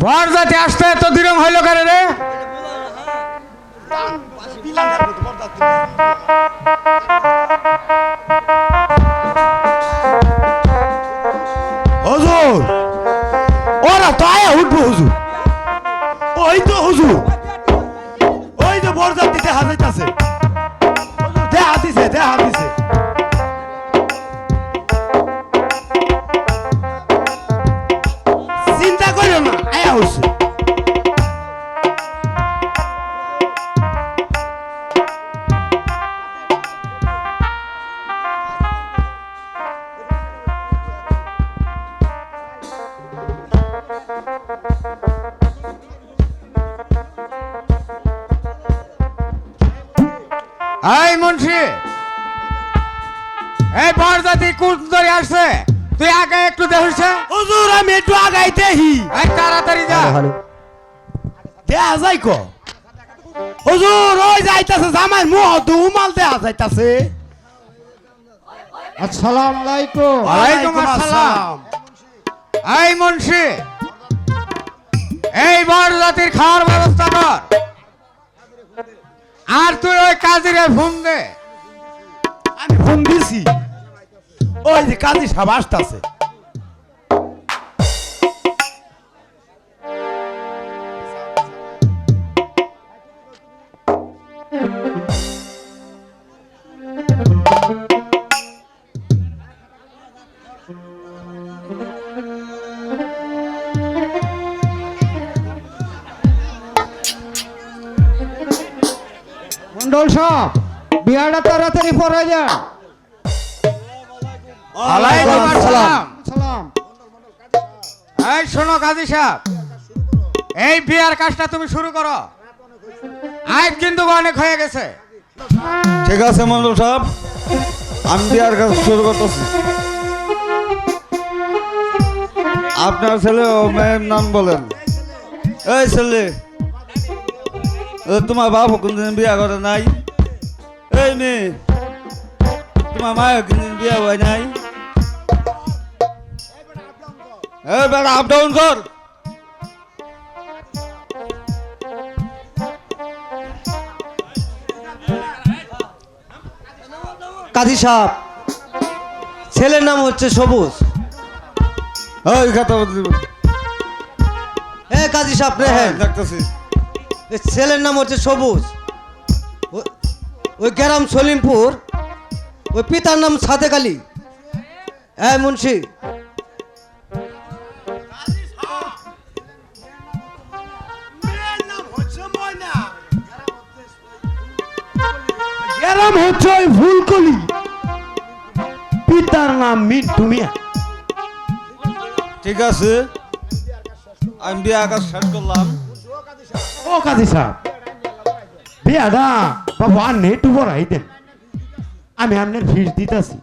বরযাত্রী আসতে এত দিরম হইল কারে রে? হুজুর ওরা তো আয়া উঠবো হুজুর। ওই তো হুজুর, ওই তো বরযাত্রী দেখা যাইতাছে, দেখা দিছে দেখা দিছে। চিন্তা করিও না, আয়া হচ্ছে। এই মুন্সি, এই বরযাত্রী কোন ধরে আসছে? তুই আগে একটু দেখিস। হুজুর আমি একটু আগাই দেহি। এই তাড়াতাড়ি যা। দেয়া যাই কো হুজুর, ওই যাইতাছে জামাই মুহ দুমাল দেয়া যাইতাছে। আসসালামু আলাইকুম। ওয়ালাইকুম আসসালাম। এই মুন্সি, এই বরযাত্রীর খাওয়ার ব্যবস্থা কর। আর তুই ওই কাজীরে ফোন দে। আমি ফোন দিছি, ওই যে কাজী সাহেব আসতাছে। মন্ডল সাহেব বিয়াটা তাড়াতাড়ি পড়াই যান। ওয়ালাইকুম আসসালাম। সালাম। এই শোনো কাজী সাহেব, এই বিয়ার কাজটা তুমি শুরু করো, আজ কিন্তু অনেক হয়ে গেছে। ঠিক আছে মন্ডল সাহেব, আমি বিয়ার কাজ শুরু করতেছি। আপনার ছেলে ও মেয়ের নাম বলেন। এই ছেলে, তোমার বাপ কোনদিন বিয়া করে নাই? এই মেয়ে, তোমার মায়ের কোনদিন বিয়া হয় নাই? এই বেটা আপ ডাউন কর। কাজী সাহেব, ছেলের নাম হচ্ছে সবুজ। ওই কথা বলতে হ্যাঁ কাজী সাহেব রেহেন, দেখতেছি। ছেলের নাম হচ্ছে সবুজ। ওই গ্রাম সলিমপুর, ওই পিতার নাম সাদেক আলী। হ্যাঁ মুন্সি, গ্রাম হচ্ছে ওই ফুলকলি, পিতার নাম মিন্টু মিয়া। ঠিক আছে, আমি বিয়া কাজ শেষ করলাম। ও কাজী সাহেব, বিয়াটা বাবু আর নেই একটু বড়াই দেন, আমি আপনার ফিস দিতেছি।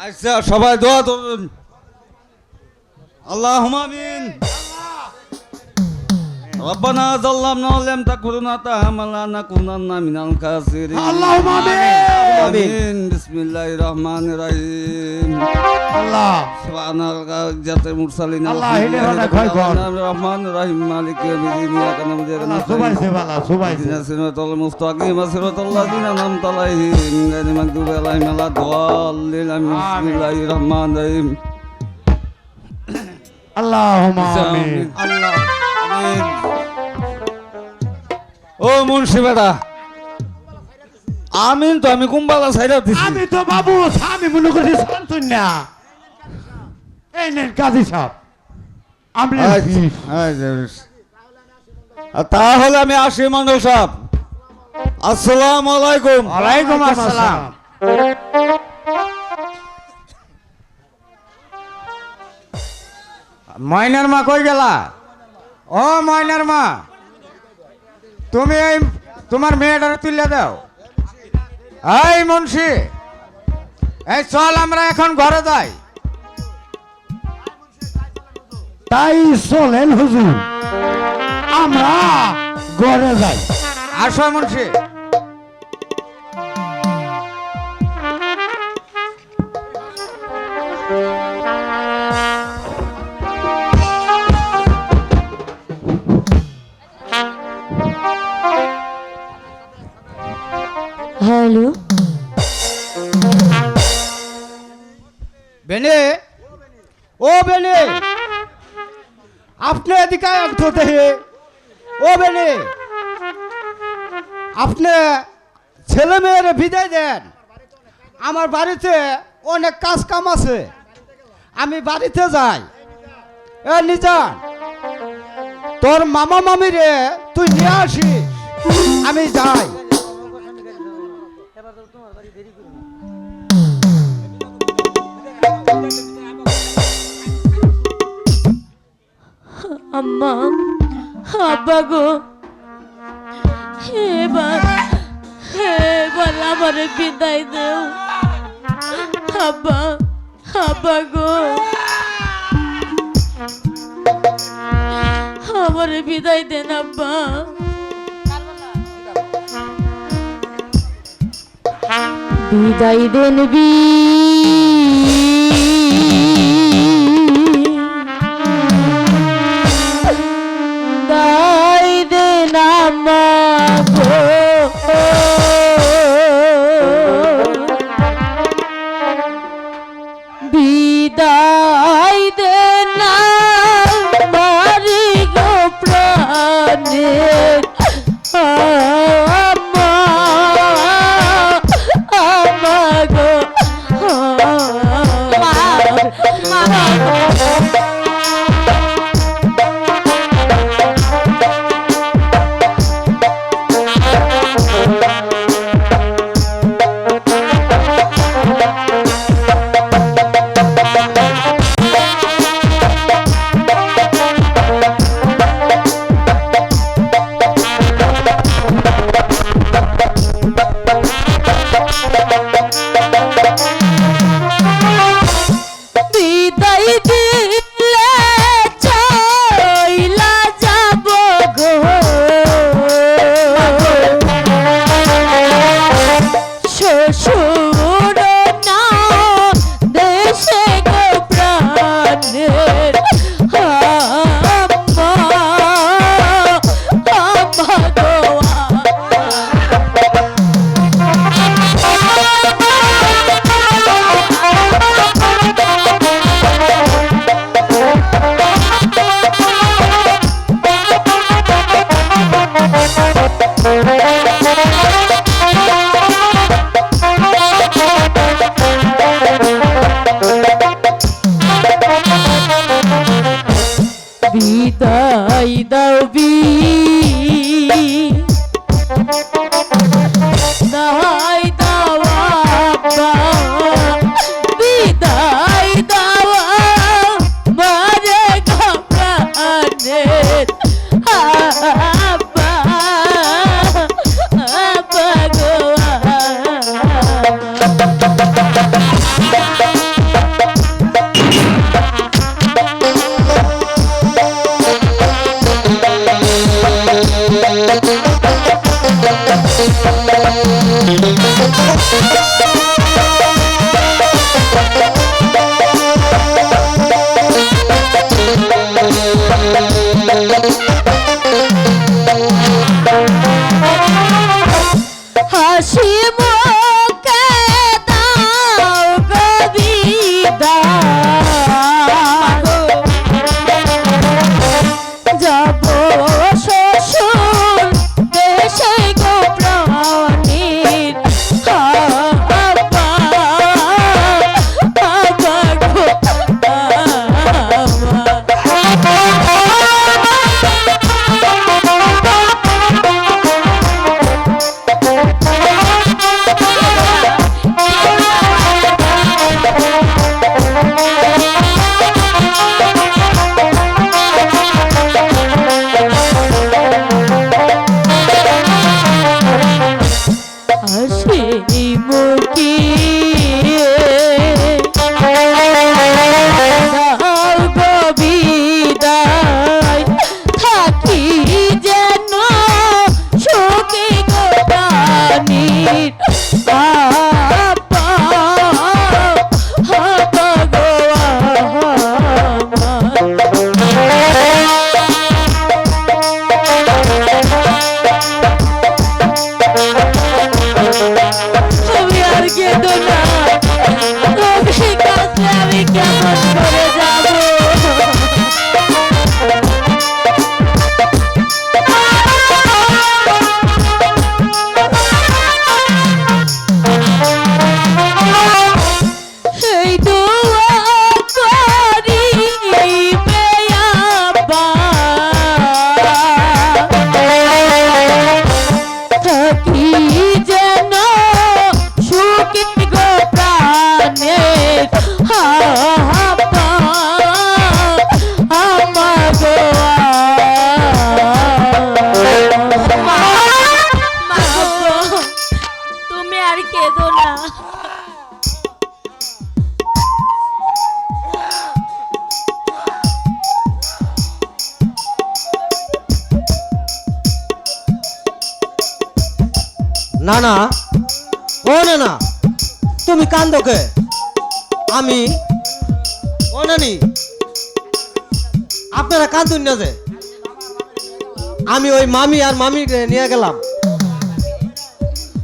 আচ্ছা সবাই দোয়া করুন। আল্লাহুম্মা আমিন। রব্বানা যাল্লামনা ওয়া লাম তাকুনা তা'মালানা কুনান্না মিনাল কাসিরিন। আল্লাহুম্মা আমিন। আমিন। বিসমিল্লাহির রহমানির রহিম। আল্লাহ সুবহানাল্লাহ জাতে মুরসালিন। আল্লাহ হেলে বানা কয় কর। রহমানির রহিম মালিক ইয়াউমিদ্দিন। ইয়াকা না'বুদু ওয়া আল্লাহ ইয়াকা সুবাই নাস্তাইন। সে বালা সুবাই সে। ইহদিনাস সিরাতাল মুস্তাকিম সিরাতাল লাযিনা আন'আমতা আলাইহিম গায়রিল মাগদুবি আলাইহিম ওয়ালাদ-দাল্লিন। বিসমিল্লাহির রহমানির রহিম। আল্লাহুম্মা আমিন। আল্লাহ আমিন। ও মুন্সি বেটা, আমিন তো আমি কুম্বালা সাইরা দিছি। আমি তো বাবু আমি মনে করছি শান্তন না। এই নেন কাজী সাহেব আপনার ফিস। তাহলে আমি আসি মন্ডল সাহেব। আসসালামু আলাইকুম। ওয়ালাইকুম আসসালাম। ময়নার মা কই গেলা? ও ময়নার মা, তুমি এই তোমার মেয়েটারে তুলে দাও। এই মুন্সি, এই চল আমরা এখন ঘরে যাই। তাই চলেন হুজুর, আমরা ঘরে যাই। আসো মুন্সি। হ্যালো, বেনে, ও বেনে, আপনি এদিকে একটু দেখে। ও বেনে, আপনি ছেলে মেয়ের বিদায় দেন। আমার বাড়িতে অনেক কাজ কাম আছে, আমি বাড়িতে যাই। এ নিজান, তোর মামা মামি রে তুই নিয়ে আসিস, আমি যাই। আম্মা, আব্বা গো, এবার এবার আমার বিদায় দেও। আব্বা, আব্বা গো, আমার বিদায় দেন আব্বা। বিদায় দেন বিদায় দেন আমাগো। বিদায় দেন আমারি গো প্রাণে আমাগো। বিদায় দাও আব্বা, বিদায় দাও মারে ঘামে আব্বা, আব্বা গো হাসি মুখে দাও গো বিদায়, যাব শ্বশুর দেশে গো প্রাণীর আব্বা, আব্বা গো হাসি মুখে দাও গো বিদায়, থাকি যেন সুখে গো প্রাণীর আব্বা, আব্বা গো আমি আর কেঁদো না, তুমি কাছে আমি কেমন করে যাবো। এই দোয়া করি আব্বা, থাকি যেন সুখে গো প্রাণের আব্বা, আমার গো তুমি আর কেঁদো না। না না, ও না না, তুমি কান্দো কে? আমি ও নানি, আপনারা কান্দুন না যে, আমি ওই মামি আর মামি নিয়ে গেলাম।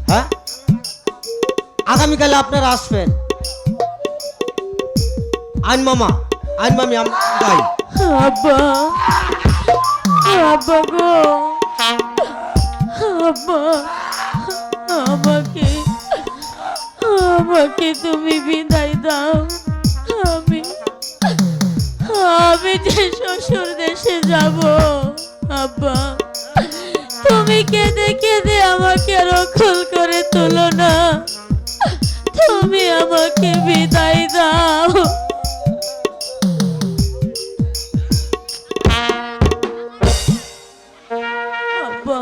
হ্যাঁ, আগামীকালে আপনারা আসবেন। আইন মামা আইন মামি গাই। আব্বা, আব্বা গো, আব্বা, আমাকে আমাকে তুমি বিদায় দাও। আমি আমি যে শ্বশুর দেশে যাব আব্বা, তুমি কেঁদে কেঁদে আমাকে রক্ষল করে তোলো না, তুমি আমাকে বিদায় দাও। আব্বা,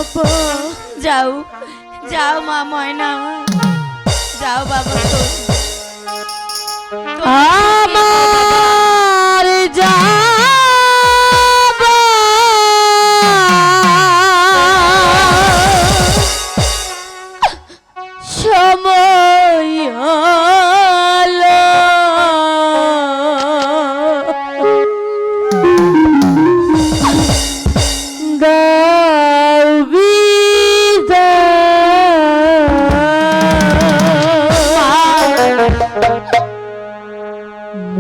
আব্বা, যাও যাও মা ময়না, যাও বাবা তো আমার যাবা সময় হলো, দাও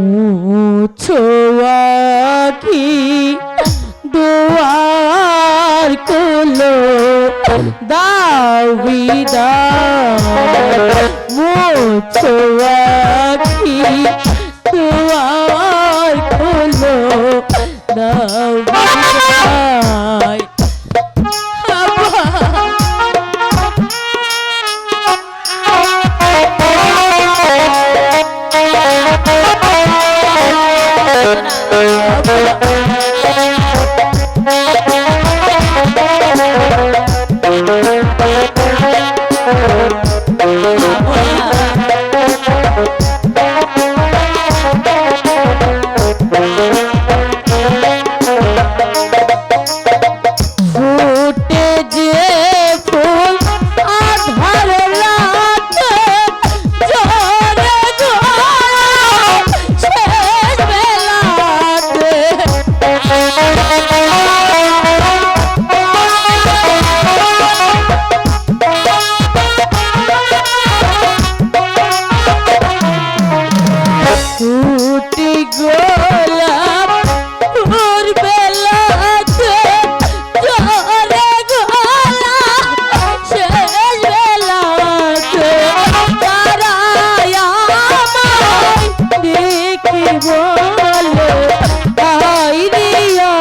মুছো আখি দুয়ার খুলো, দাও বিদায়, মুছো আখি দুয়ার খুলো, দাও যাই। আব্বা ফুটে যে ফুল আধার রাতে ঝরে গো শেষ বেলাতে ফুটি গোলাপ ভোর বেলাতে ঝরে গোলাপ শেষ বেলাতে তারাই আমায় দেখি বলে আই রিয়া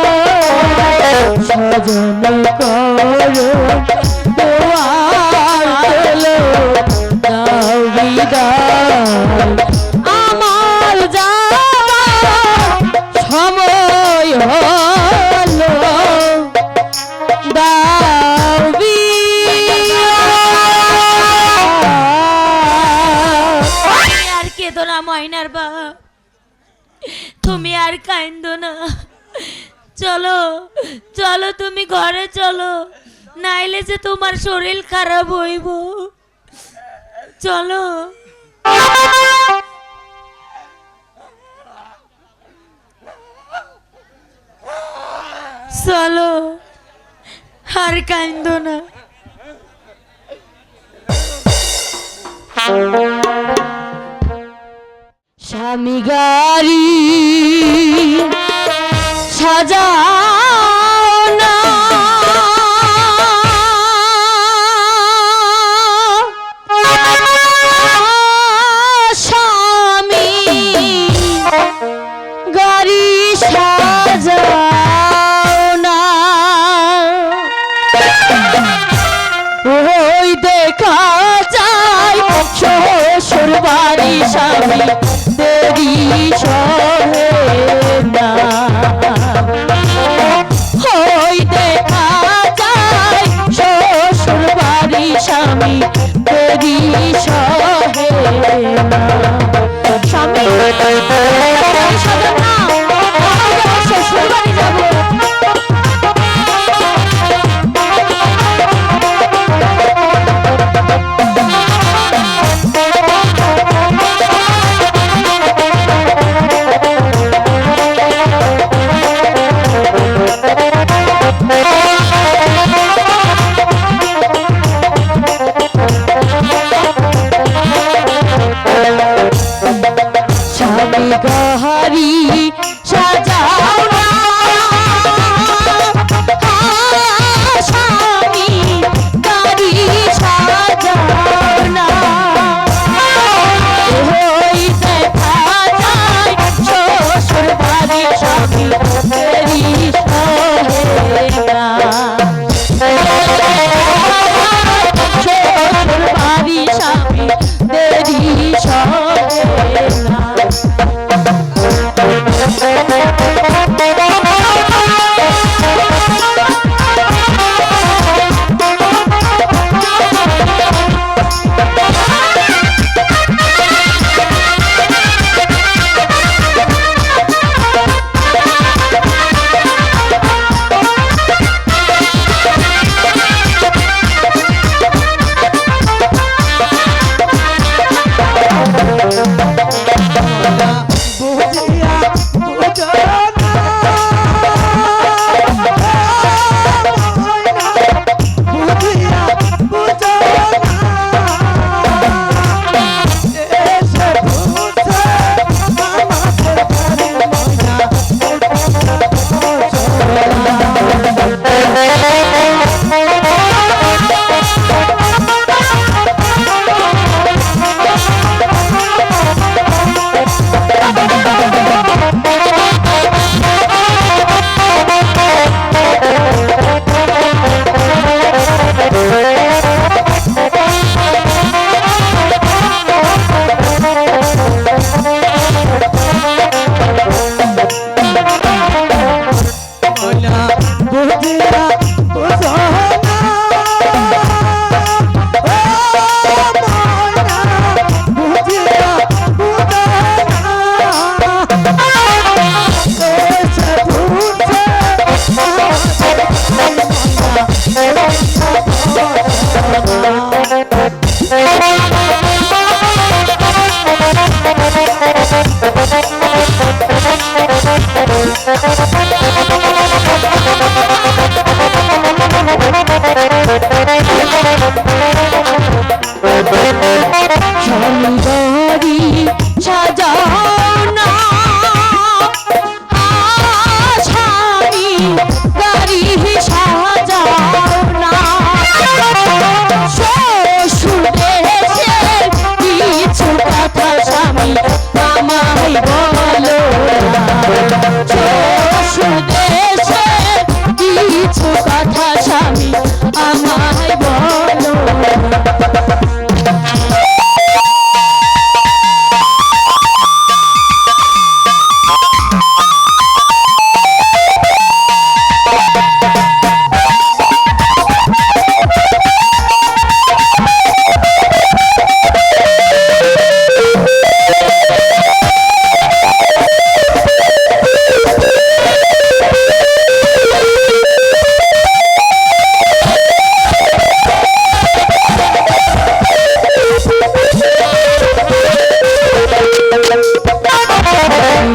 সজন করো দোয়ার পেলো দাও বিদায় আমার যাওয়ার সময় হলো দাও বিদায়। আর কেঁদো না ময়নার বাপ, তুমি আর কান্দো না। চলো চলো তুমি ঘরে চলো, নাইলে যে তোমার শরীর খারাপ হইব। চলো চলো, আর কান্দো না। স্বামী গাড়ি সাজাও না, স্বামী গাড়ি সাজাও না, ওই দেখা যায় শ্বশুর বাড়ি স্বামী দেরি সহে না, ওই দেখা যায় শ্বশুর বাড়ি স্বামী দেরি সহে না। স্বামী সাজা না, শ্বশুর বাড়ি যাবো। আমায় বলো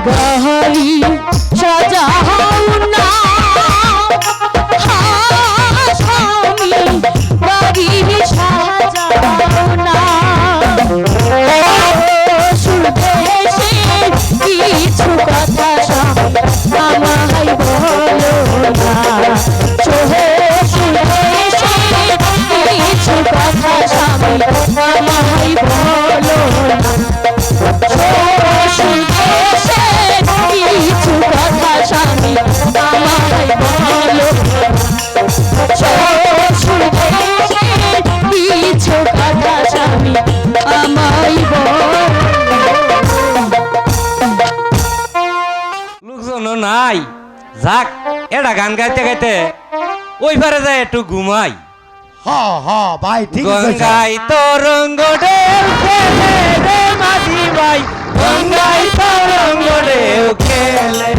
গহরি সাজাও না স্বামী বাড়ি সাজাও না সুদেশে কিছু কথা আমায় বলো না সুদেশে কিছু কথা স্বামী আমায় বলো না কিছু কথা স্বামী আমায় বলো কিছু কথা স্বামী আমায় বলো লোকজন নাই যাক এটা গান গাইতে গাইতে ওই পারে যায় একটু ঘুমাই হ হ ভাই ঠিক আছে গঙ্গাই তরঙ্গ ঢেউ খেলে রে মাঝি ভাই গঙ্গাই তরঙ্গ ঢেউ খেলে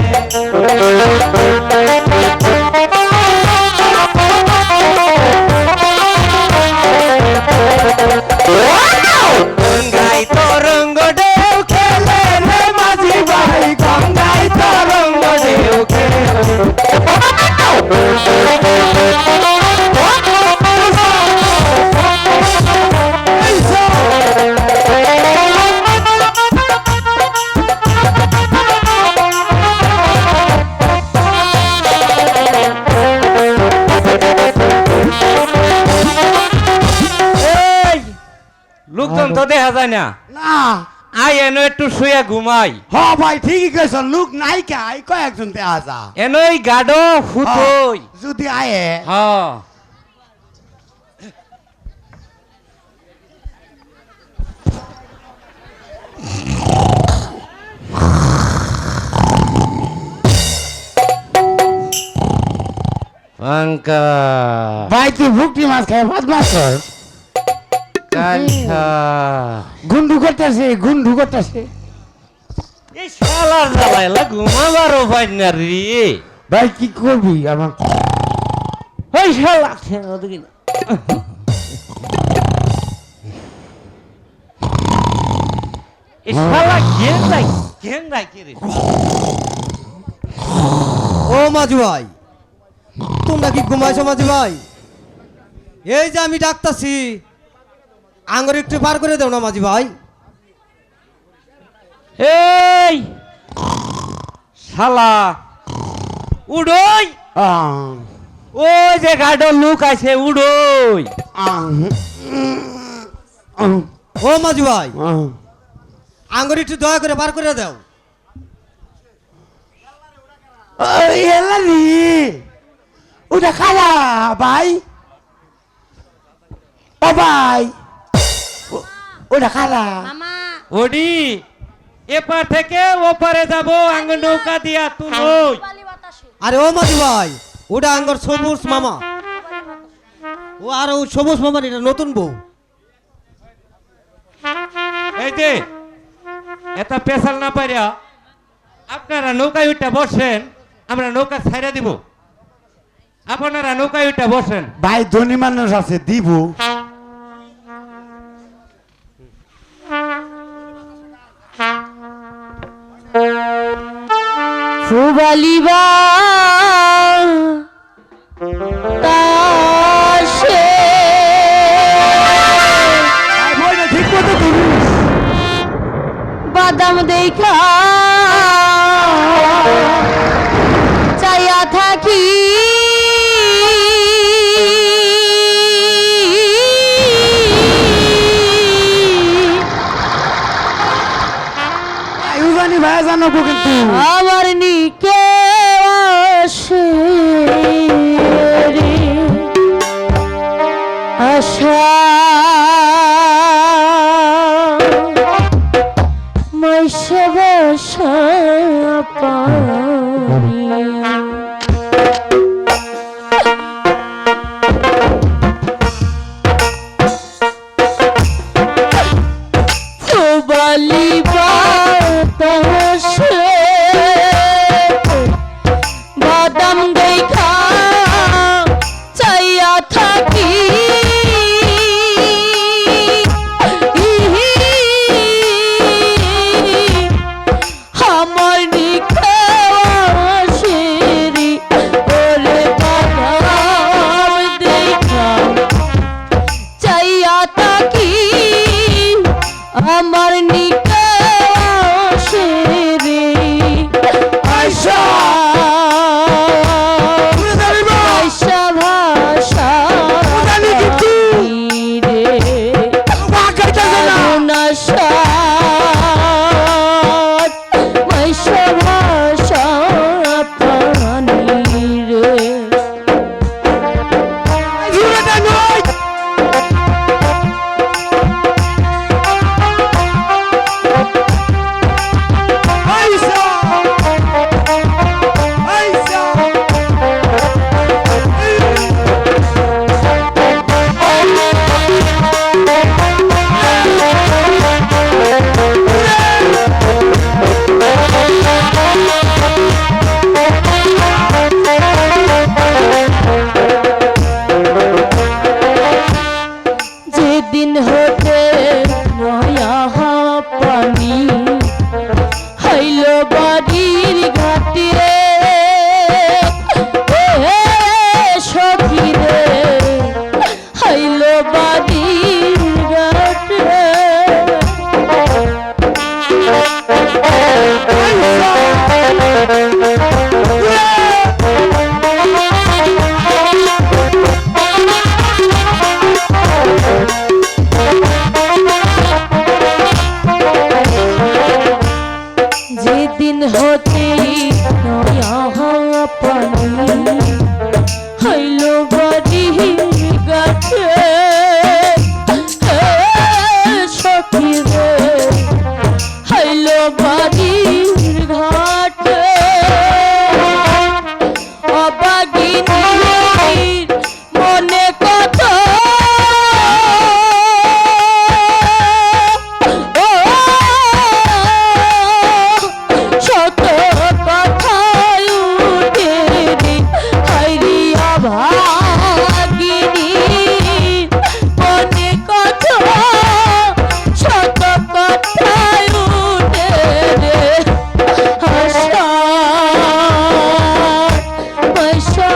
গঙ্গাই তরঙ্গ ঢেউ খেলে রে মাঝি ভাই গঙ্গাই তরঙ্গ ঢেউ খেলে লোকজন তো দেখা যায় না না আই এনো একটু শুয়ে ঘুমাই হ ভাই ঠিকই কইছ লোক নাই কে আই কয়েকজন তে আসা এনই গাডো ফুতই যদি আয়ে হ্যাঁ পাঙ্কা ভাই তুই ভুকটি মাছ খাই ভাত মাছ কর কাঞ্চা গুন্ডু করতেছে এই শালার জ্বালাইলা ঘুমাবার উপায় না রে ভাই কি করবি আমার ওই শালা ওদিকে না। এই শালা ঘেন যাই কি রে ও মাঝি ভাই তোমরা কি ঘুমাইছো মাঝি ভাই এই যে আমি ডাকতাছি আঙ্গুর একটু পার করে দাও না মাঝি ভাই এই শালা উড়োই ওই যে গাডো লুক আছে উড়োই ও মাঝি ভাই আঙ্গুর একটু দয়া করে পার করে দাও ওটা খালা ভাই ও ভাই ওটা খালা ওডি এপার থেকে ওপারে যাব আঙ্গ নৌকা দিয়া তুলই আরে ও মাঝি ভাই ওটা আঙ্গুর সবুজ মামা ও আর ও সবুজ মামার এটা নতুন বউ এই যে এটা পেশাল না পারিয়া আপনারা নৌকায় উঠে বসেন আমরা নৌকা ছাইরা দিব আপনারা নৌকায় উঠে বসেন ভাই ধনী মানুষ আছে দিব ফুবালিবা তাসে ঠিক মতো ধরিস বাদাম দেখা চাইয়া থাকি ইউজানি ভাই জানো কিন্তু আমার নিকে আসে রে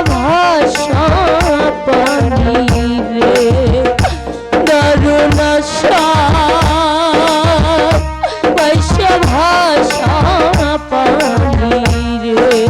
ভাষা পানি রে দারুণ বৈশা ভাষা পানি রে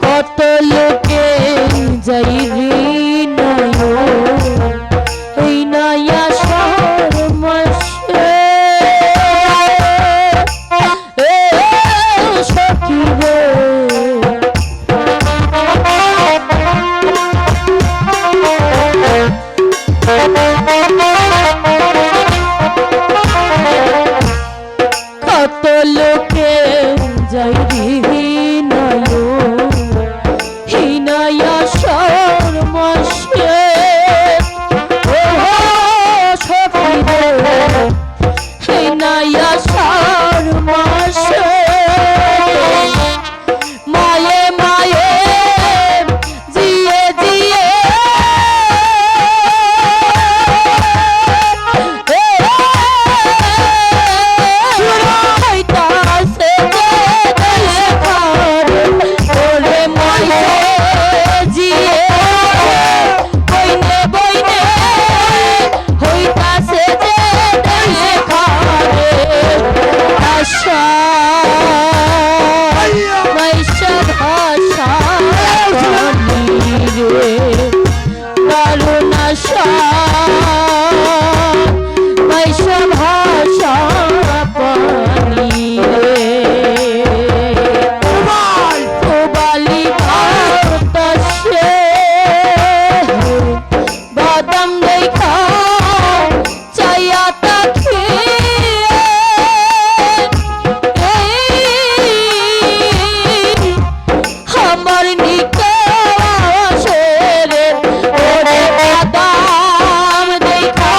কত লোকে যাই রে নয় এই নয়া শর্মাসে সখী রে কত লোকে যাই রে নয় হিনায়া শর্মাসে সখী রে হিনায়া শর্মাসে মায়ে মায়ে জিয়ে জিয়ে হইতাছে ওরে মায়ে জিয়ে বইনে বইনে হইতাছে যে দেখারে আশা বৈশা ভাষা পানি রে দারুণ আশা বৈশা ভাষা পানি রে বালি বাতাসে বাদাম দেখা চাইয়া তাকে আমার নিকে আসে রে ওরে বাদাম দেখা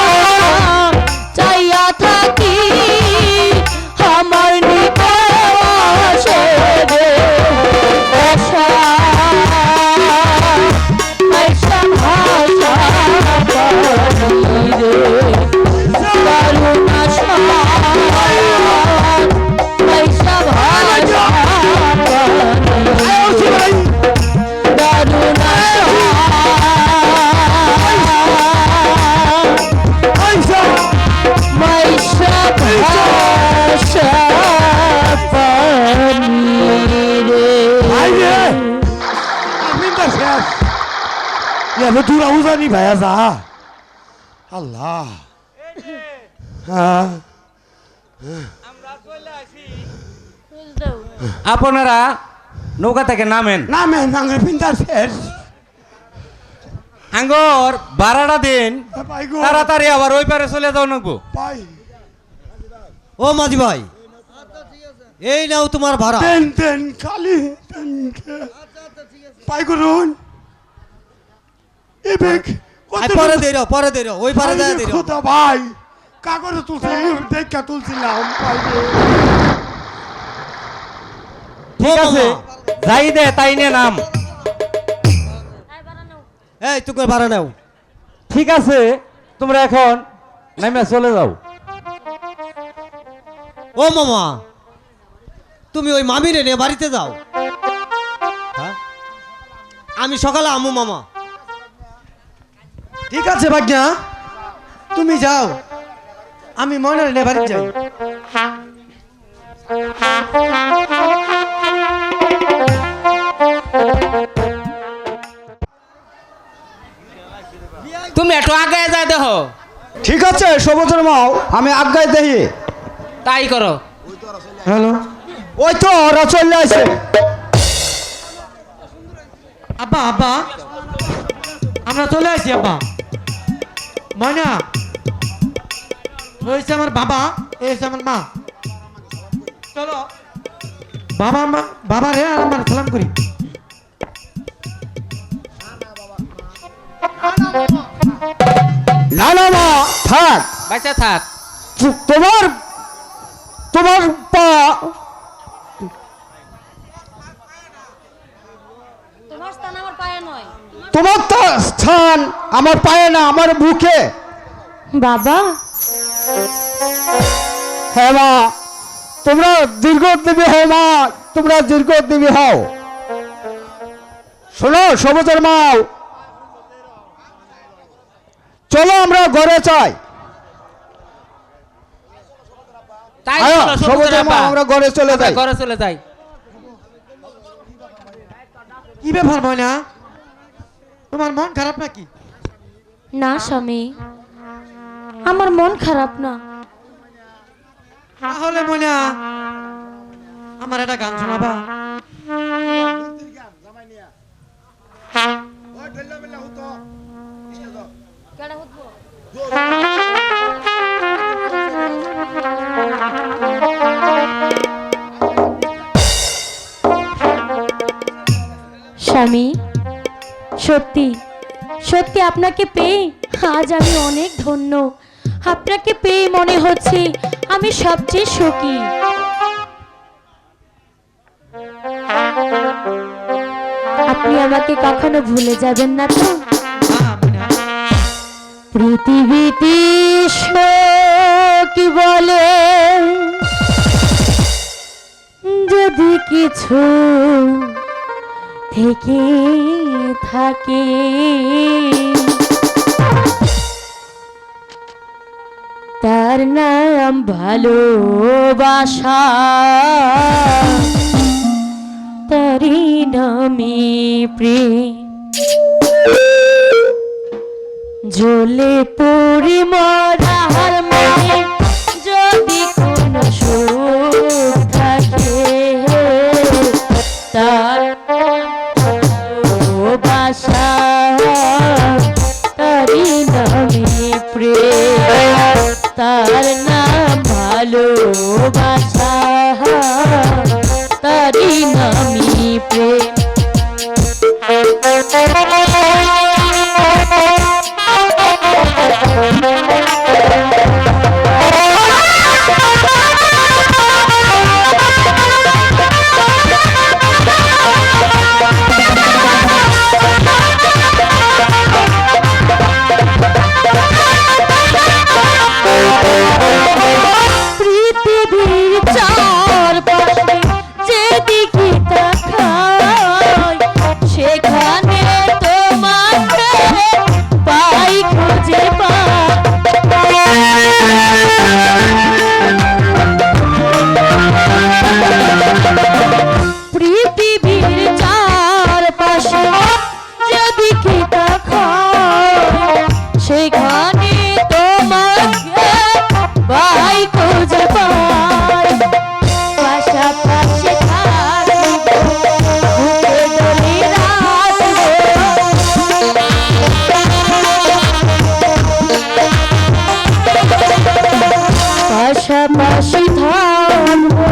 চাইয়া থাকি আমার নিকে আসে রে আশা আশা ভাষা পানি রে দারুণ আশা আশা ভাষা পানি দারুণ আশা মাইশা ভাষা পানি রে এনে তোরা উজানি ভাইয়া যা আল্লাহ হ্যাঁ আপনারা নৌকা থেকে নামেন না মেন ভাঙে পিন্তার শেষ আঙ্গর ভাড়াটা দিন পাই গো তাড়াতাড়ি আবার ওই পারে চলে যাও নাকবো পাই ও মাঝি ভাই এই নাও তোমার ভাড়া তেন তেন খালি তেন পাই করুন এ বেগ আই পরে দে রে ওই পারে যায় দে রে খোদা ভাই কাগজে তুলছি দেখা তুলছিলাম পাই রে ঠিক আছে যাই দে তাই নিয়ে নাম এই তুই ভাড়া নাও ঠিক আছে তোমরা এখন নামে চলে যাও ও মামা তুমি ওই মামিরে নিয়ে বাড়িতে যাও হ্যাঁ আমি সকালে আমু মামা ঠিক আছে ভাগ্যা তুমি যাও আমি ময়নার নিয়ে বাড়ি যাই তুমি একটু আগে যাই দেখো ঠিক আছে সবুজের মাও আমি আজ্ঞায় দেখি তাই করো হ্যালো ওই তো ওরা চলে আসে আব্বা আব্বা আমরা চলে আসি আব্বা ময়না হয়েছে আমার বাবা এই হচ্ছে আমার মা চলো বাবা মা বাবা রে আর আমার সালাম করি না না মা থাক, বাচ্চা থাক। তোমার তোমার পা তোমার স্থান আমার পায়ে নয়। তোমার তো স্থান আমার পায়ে না, আমার বুকে। বাবা, হ্যাঁ মা, তোমরা দীর্ঘজীবী হও মা, তোমরা দীর্ঘজীবী হও। শোনো সবুজের মাও, চলো আমরা ঘরে চাই। তাই আয়ো, চলো, সবুজের সবুজের মা, আব্বা। আমরা ঘরে চলে আমরা যাই। ঘরে চলে যাই। কি ব্যাপার ময়না তোমার মন খারাপ নাকি না স্বামী, আমার মন খারাপ না। তাহলে ময়না আমার একটা গান শোনাবা স্বামী, সত্যি সত্যি আপনাকে পেয়ে আজ আমি অনেক ধন্য। আপনাকে পেয়ে মনে হচ্ছে আমি সবচেয়ে সুখী। আপনি আমাকে কখনো ভুলে যাবেন না তো? পৃথিবীতে কি বলে যদি কিছু থেকে থাকে, তার নাম ভালোবাসা, তারি নামে প্রেম। জ্বলে পড়ে মরার মনে যদি কোনো সুখ থাকে, তার ভালোবাসা, তারি নামে প্রেম, তার নাম ভালোবাসা, তারি নামে প্রেম। পৃথিবীর চারপাশে যেদিকে তাকাই, সেখানে তোমাকে পাই, খুঁজে পৃথিবীর চারপাশে যেদিকে তাকাই, সেখানে তোমাকে পাই, খুঁজে পাই। পাশাপাশি থাকবো, বুকে ডলে রাখবো, পাশাপাশি থাকবো,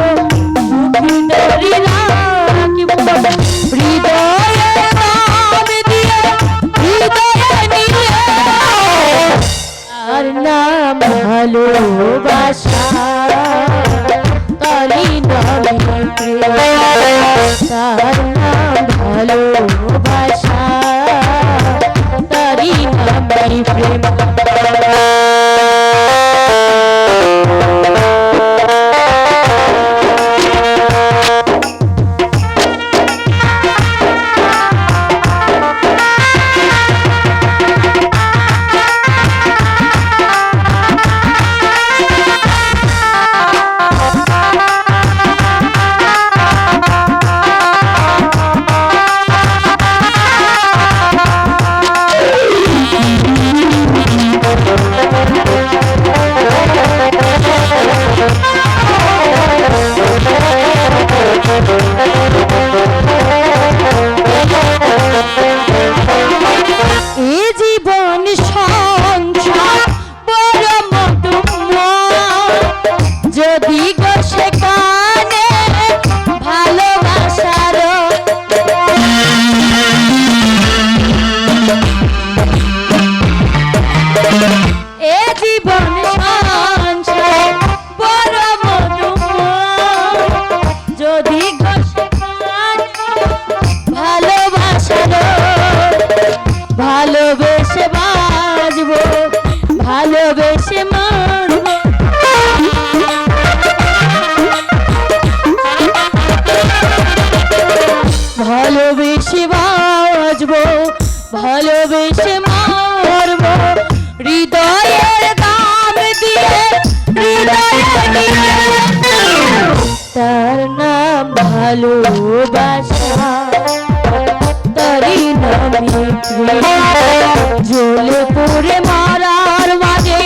বুকে ডলে রাখবো, হৃদয়ে নাম দিয়ে, হৃদয়ে নিয়ে, আর নাম ভালোবাসা, তারি নামে প্রেম, তার নাম ভালোবাসা, তারি নামে প্রেম। ভালোবাসা তারি নামে প্রেম জ্বলে পড়ে মারার মাঝে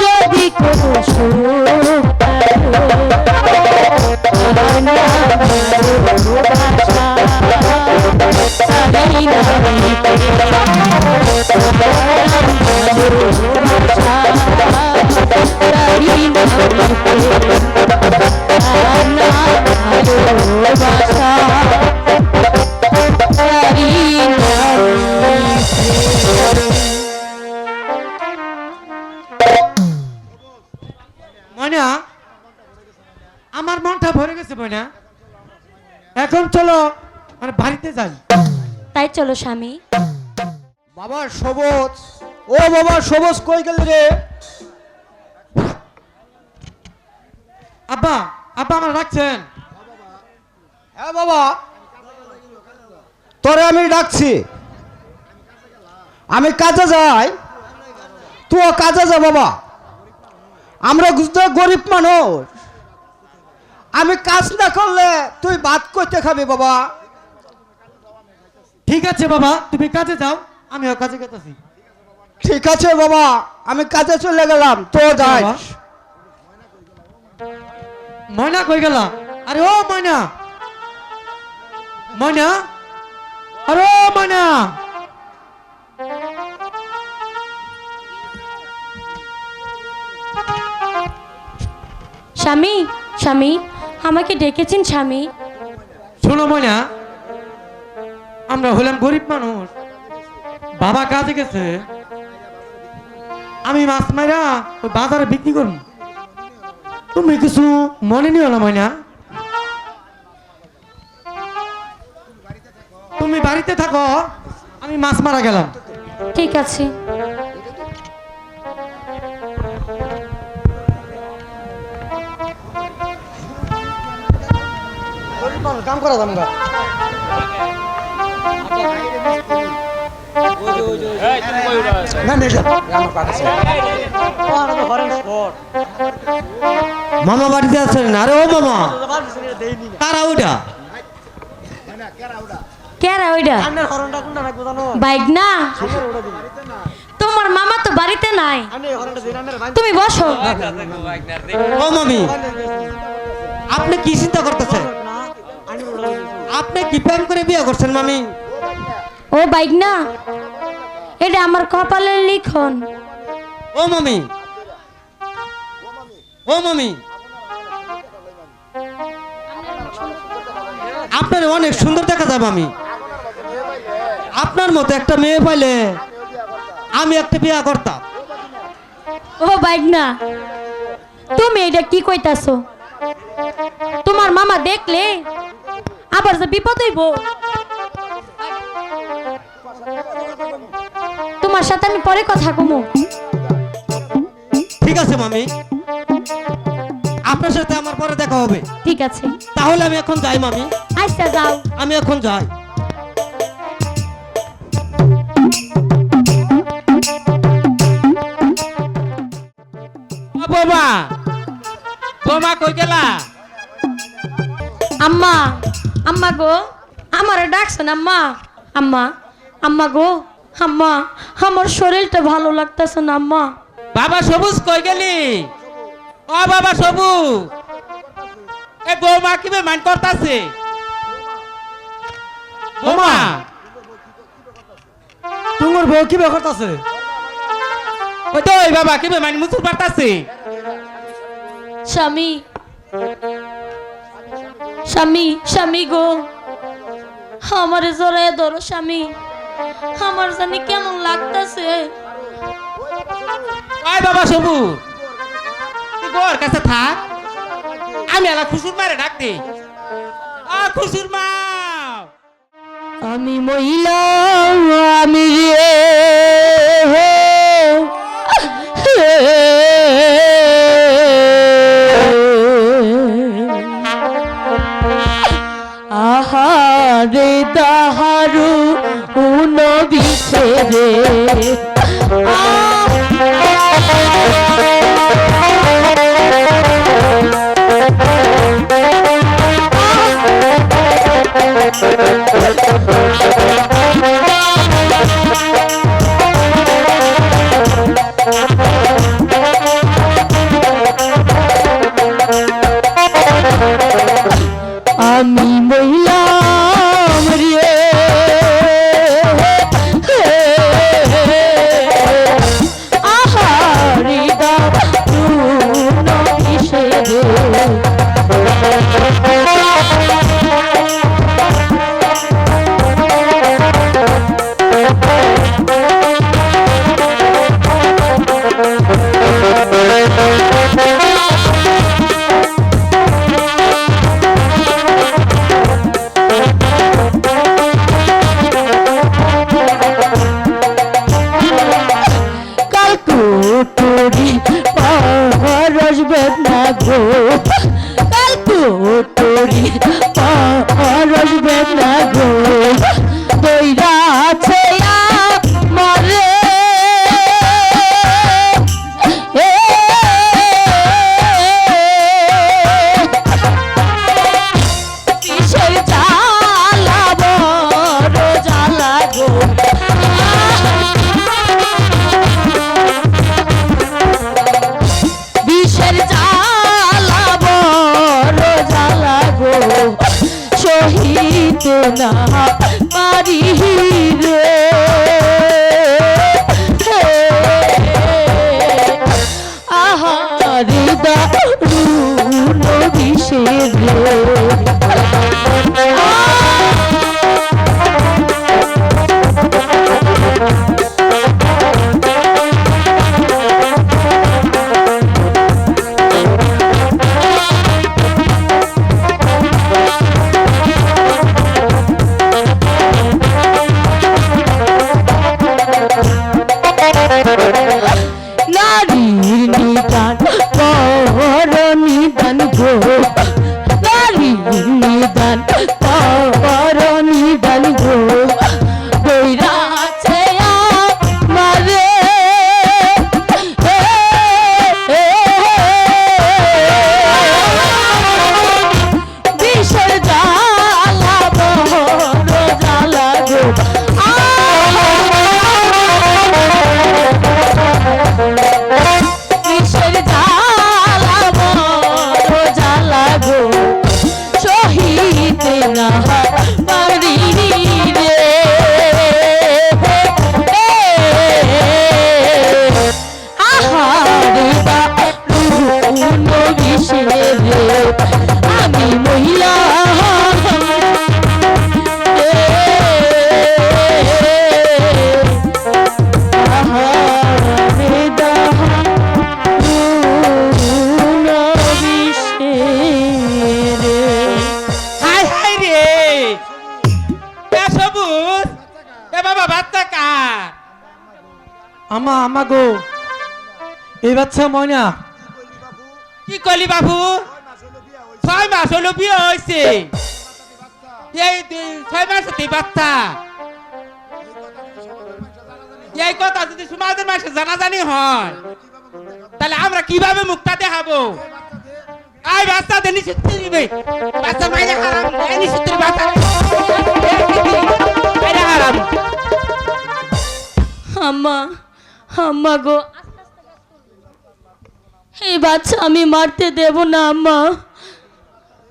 যদি কোনো সুখ পেলো, তার নাম ভালোবাসা তারি নামে প্রেম ভালোবাসা তারি নামে প্রেম তার নাম ভালোবাসা তারি নামে প্রেম। ময়না, আমার মনটা ভরে গেছে ময়না। এখন চলো মানে বাড়িতে যাই। তাই চলো স্বামী। বাবা সবুজ, ও বাবা সবুজ কই গেল রে? আব্বা, আব্বা আমার রাখছেন? হ্যাঁ বাবা, তোরে আমি ডাকছি। আমি কাজে যাই, তুইও কাজে যা বাবা। আমরা তো গরিব মানুষ, আমি কাজ না করলে তুই ভাত করতে খাবি বাবা। ঠিক আছে বাবা, তুমি কাজে যাও, আমিও কাজে গেতেছি। ঠিক আছে বাবা, আমি কাজে চলে গেলাম, তো যাই। বাবা। ময়না কই গেল? আরে ও ময়না, ময়না, আরে ও ময়না। স্বামী, স্বামী, আমাকে ডেকেছেন স্বামী? শোনো ময়না, আমরা হলাম গরিব মানুষ, বাবা কাজে গেছে, আমি মাছ মাইরা ওই বাজারে বিক্রি করব। তুমি কিছু মনে নিও না ময়না, তুমি বাড়িতে থাকো, আমি মাছ মারা গেলাম। ঠিক আছে। কাম করা যাম গা। না নেই মামা বাড়িতে আছেন? আরে ও মামা, কারা ওইটা? কেরা ওইটা? বাইক না? তোমার মামা তো বাড়িতে নাই, তুমি বসো। ও মামি, আপনি কি চিন্তা করতেছেন? আপনি কি প্রেম করে বিয়ে করছেন মামি? ও বাইক না, এটা আমার কপালের লিখন। ও মামি, ও মামি, আপনার অনেক সুন্দর দেখা যায় মামি। আপনার মতো একটা মেয়ে পাইলে আমি একটা বিয়ে করতাম। ও বাইক না, তুমি এটা কি কইতাছো? তোমার মামা দেখলে আবার যে বিপদ হইব। তোমার সাথে আমি পরে কথা কমু। ঠিক আছে মামি, আপনার সাথে আমার পরে দেখা হবে। ঠিক আছে, তাহলে আমি এখন যাই মামি, আচ্ছা যাও। আমি এখন যাই। ও বৌমা, বৌমা কই গেলা? আম্মা, আম্মা গো, আমারে ডাকছেন আম্মা? আম্মা, আম্মা গো, আম্মা, আমার শরীরটা ভালো লাগতেছে না আম্মা। বাবা সবুজ কই গেলি? ও বাবা সবুজ, এ বৌমা কি মান করতাছে? বৌমা, তোমার বউ কি বিয়ে করতেছে? ওই তো ওই বাবা কি মান মুসুর পারতাছে? স্বামী, স্বামী, স্বামী গো, আমার জড়ায় ধরো স্বামী, আমার জানি কেমন লাগতেছে। ওই বাবা সবুজ, তুই গোর কাছে থাক, আমি আলা খুশুর মারে ডাক দে। ও খুশুর মা, আমি মহিলা, আমি রে আহারে তাহারু উনবিশে রে বইলাম রে আহারি দারুণ কিসে রে কালকুটুরি পরশ বেদনা গো কালকুটুরি পরশ বেদনা গো দইরা আছে মরে কিসের জ্বালা বড় জ্বালা গো বিষের জ্বালা বড় জ্বালা গো সহিত না পারি রে আহারে দারুণ বিষের রে নারীর নিদান পর নিদান গো নারীর নিদান পর নিদান গো বইরা আছে মারে বিষের জ্বালা বড় জ্বালা গো কিসের জ্বালা বড় জ্বালা গো সহিতে না পারি রে আহারে দারুণ বিষের রে আমি মহিলা আহারে দারুণ বিষের রে হাই হাই রে এ সবুজ এ বাবা বাচ্চা কার আমা গো এই বাচ্চা ময়না কি কলি বাবু 6 মাস হলো বিয়ে হয়েছে এই 6 মাস হতে বাচ্চা এই কথা যদি সমাজের মাসে জানাজানি হয় তাহলে আমরা কিভাবে মুখটা দেখাবো আই বাচ্চা দে নিশ্চিত দিবে বাচ্চা মাইনে হারাম এই নিশ্চিত বাচ্চা মাইনে হারাম আম্মা আম্মা গো এই বাচ্চা আমি মারতে দেব না আম্মা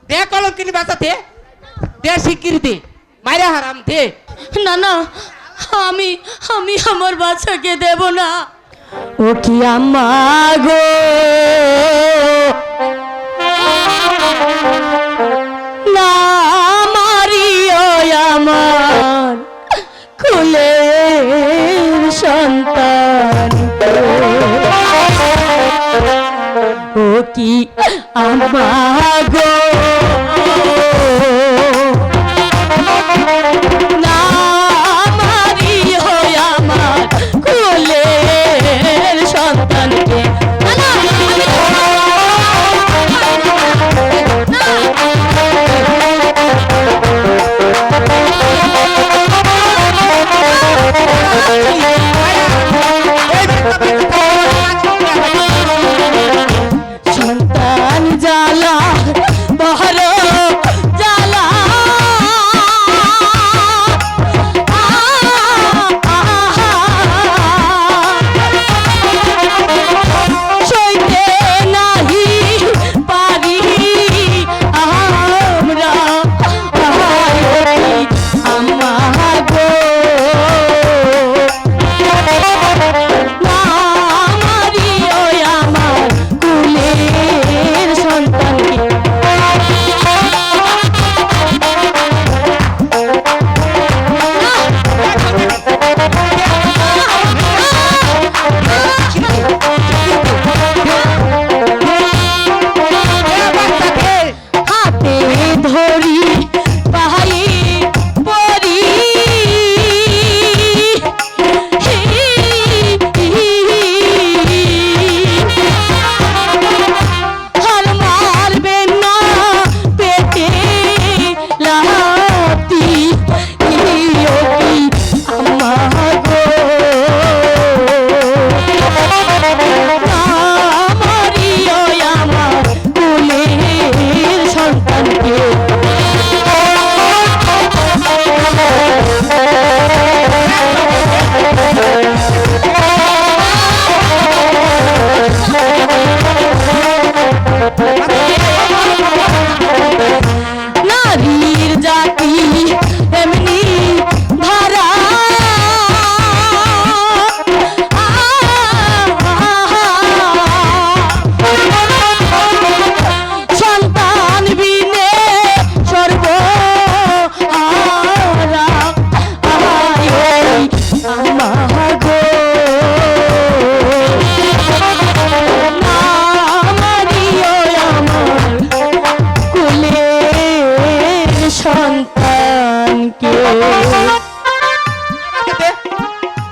দে কলম কিনি বাচ্চা দে স্বীকৃতি মাইনে হারাম দে না না আমি আমি আমার বাচ্চাকে দেব না ও কি আম্মা গো না মারিও আমার কুলের সন্তান ও কি আম্মা গো না মারিও আমার কুলের সন্তানকে সন্তান জ্বালা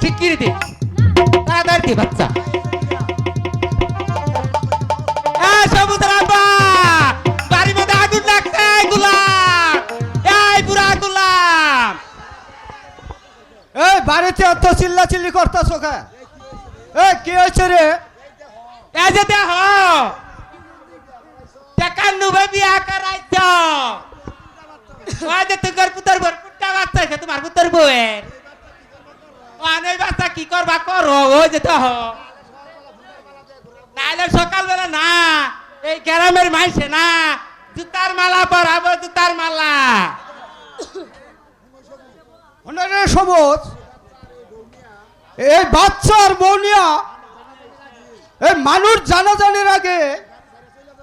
শিগগিরই দে তাড়াতাড়ি দে বাচ্চা সবুজের আব্বা বাড়ির মধ্যে আগুন লাগছে গোলাম এই বুড়া গোলাম এই বাড়িতে এত চিল্লাচিল্লি করতেছ কে? এই কি হয়েছে রে? এই যে দেহ টাকান্নু বিয়া করাইছ ওই যে তোমার পুত্র বর কুট্টা বাচ্চা আছে তোমার পুত্র বউয়ের ওই বাচ্চা কি করবা করো ওই যে দেহ নাইলে সকালবেলা না এই গ্রামের মাইসে না জুতার মালা পরাবো জুতার মালা ওনারে সবুজ এই বাচ্চার বৌনিয়া এই মানুষ জানাজানির আগে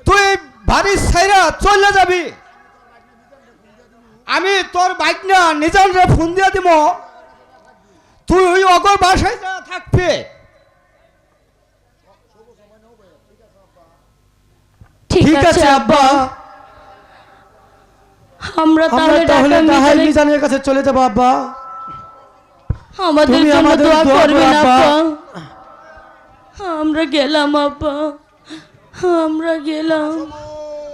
তুই বাড়ির ছাইরা চলে যাবি। আমি তোর বাইক না নিজানরে ফোন দিয়ে দিব, তুই ওই অগর বাসায় যা থাকবে। ঠিক আছে আব্বা, আমরা তাহলে ঢাকা মিজানের কাছে চলে যাবো আব্বা। আমাদের তুমি জন্য আমাদের দোয়া দোয়া করবেন করো, আব্বা। আব্বা। আমরা গেলাম আব্বা, আমরা গেলাম।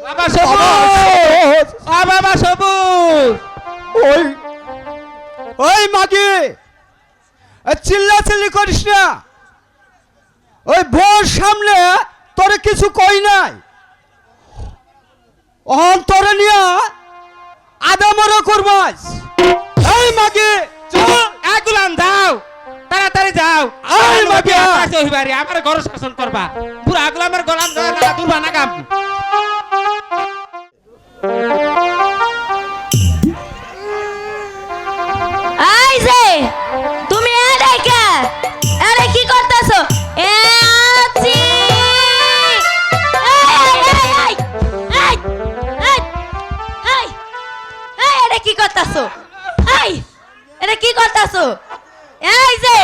বাবা সবুজ বাবা সবুজ ওই ওই মাগি চিল্লাচিল্লি করিস না। ওই বউর সামনে তোরে কিছু কই নাই, অহন তোরে নিয়া আদামরা করবাস। এই মাগি চল, গুলাম যাও তাড়াতাড়ি যাও এই মাগি বাড়ি আমার ঘর শাসন করবা পুরা গুলামের গোলাম দুর্বা নাগাম এই যে তুমি এরে কে এরে কি করতেছো? এ আছি এই এরে কি করতেছো? এই এরে কি করতেছো? এই যে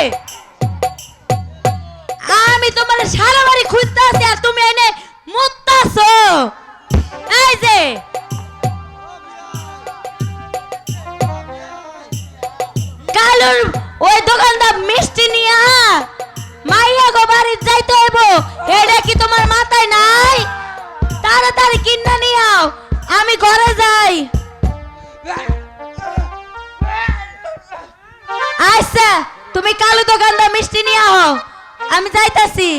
আমি তোমার সারা বাড়ি খুঁজতেছি আর তুমি এনে মুততাছো। এই যে কালুর ওই দোকানদার মিষ্টি নিয়া মাইয়া গো বাড়ি যাইতে হইব, এটা কি তোমার মাথায় নাই? তাড়াতাড়ি কিনা নিয়াও, আমি ঘরে যাই। আচ্ছা তুমি কালু দোকানদার মিষ্টি নিয়ে আও, আমি যাইতাছি।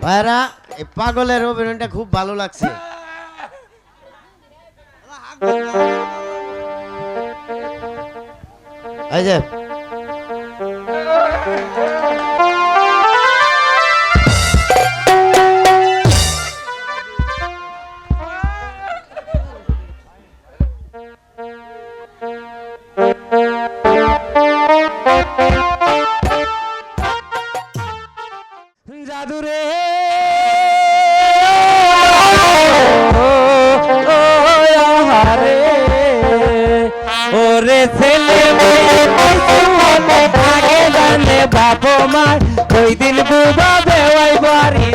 ভাইরা এই পাগলের অভিনয়টা খুব ভালো লাগছে। এই যে জাদুরে ওরে ছেলে আগে জানে বাপ মার ওই দিন বুবা বেওয়াই বাড়ি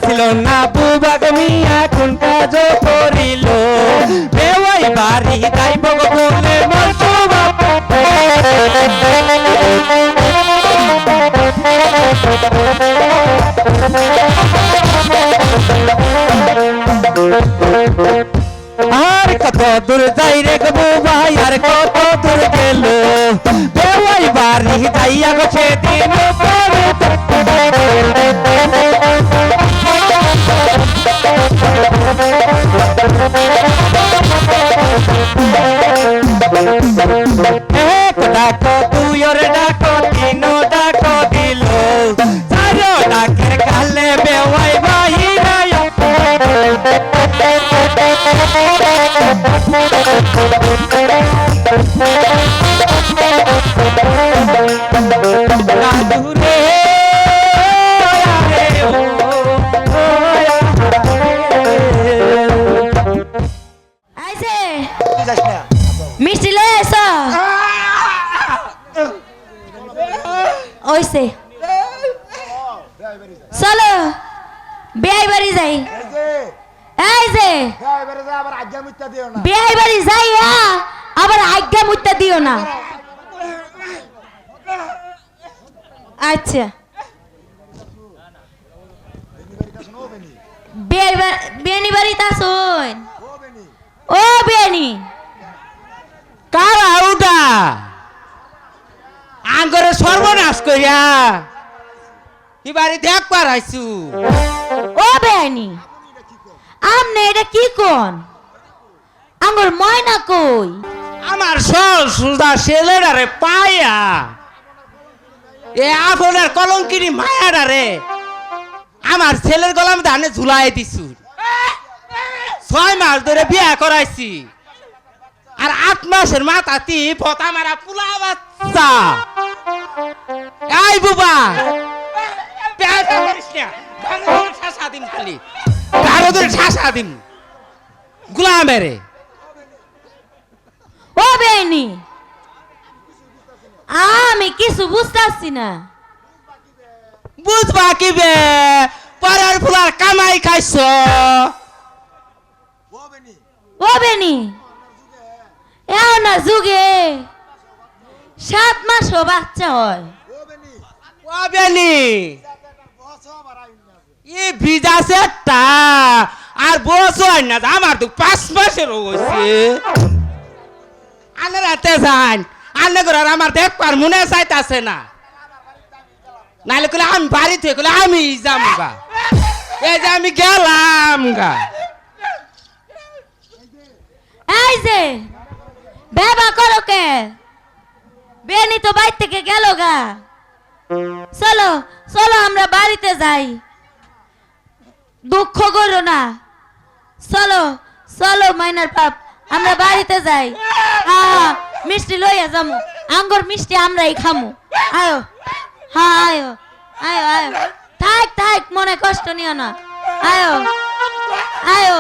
ছিল না বুবাগ মিয়া কোন কাজ করিল বেওয়াই বাড়ি যাইব বলে মরসুবা আর কত দূর যাই রে গো ভাই আর কত দূর গেল বেওয়াই বাড়ি যাইয়া গো সেদিন এক ডাকো দুই ওর ডাকো তিন ডাকো দিল চার ডাকের কালে বেওয়াই বাহিরা রাধুরে ওইসে চলো বিয়াই বাড়ি যাই এই যে বিয়াই বাড়ি যাই আবার আজ্ঞা মুত্তা দিও না আচ্ছা বেনি বাড়িতে আসুন ও বেনি কারা উডা আঙ্গরে সর্বনাশ করিয়া কি বাড়ি দেখবার আইছু ও বেনি আমনে এটা কি কোন আঙ্গুর ময়না কই আমার সল সুদা ছেলেরারে পায়া এ আপনার কলঙ্কিনী মায়ারারে আমার ছেলের গলাম ধানে ঝুলাই দিছু 6 মাস ধরে বিয়া করাইছি আর 8 মাসের মাথাতি পতা মারা পুলা বাচ্চা এই বুবা পেঁচা করিস না গারোদের ঠাসা দিন খালি গারোদের ঠাসা দিন গুলামেরে ও বেনি আমি কিছু বুঝতাছি না বুঝবা কি বে পরের ফুলার কামাই খাইছ ও বেনি এও না যুগে 7 মাসও বাচ্চা হয় ও বেনি ই ভিজা সেটটা আর বসো না আমার তো 5 মাসের হইছে আনে রাতে যান আনে করে আমার দেখবার মনে চাইতাছে না নাইলে কইলে আমি বাড়ি থেকে কইলে আমি যাম গা এই যে আমি গেলাম গা এই যে বেবা করো কে বেনি তো বাইর থেকে গেল গা চলো চলো আমরা বাড়িতে যাই দুঃখ করো না চলো চলো মাইনার বাপ আমরা বাড়িতে যাই মিষ্টি লইয়া যামু আঙ্গুর মিষ্টি আমরাই খামু আয়ো হ্যাঁ আয়ো আয়ো আয়ো থাক থাক মনে কষ্ট নিও না আয়ো আয়ো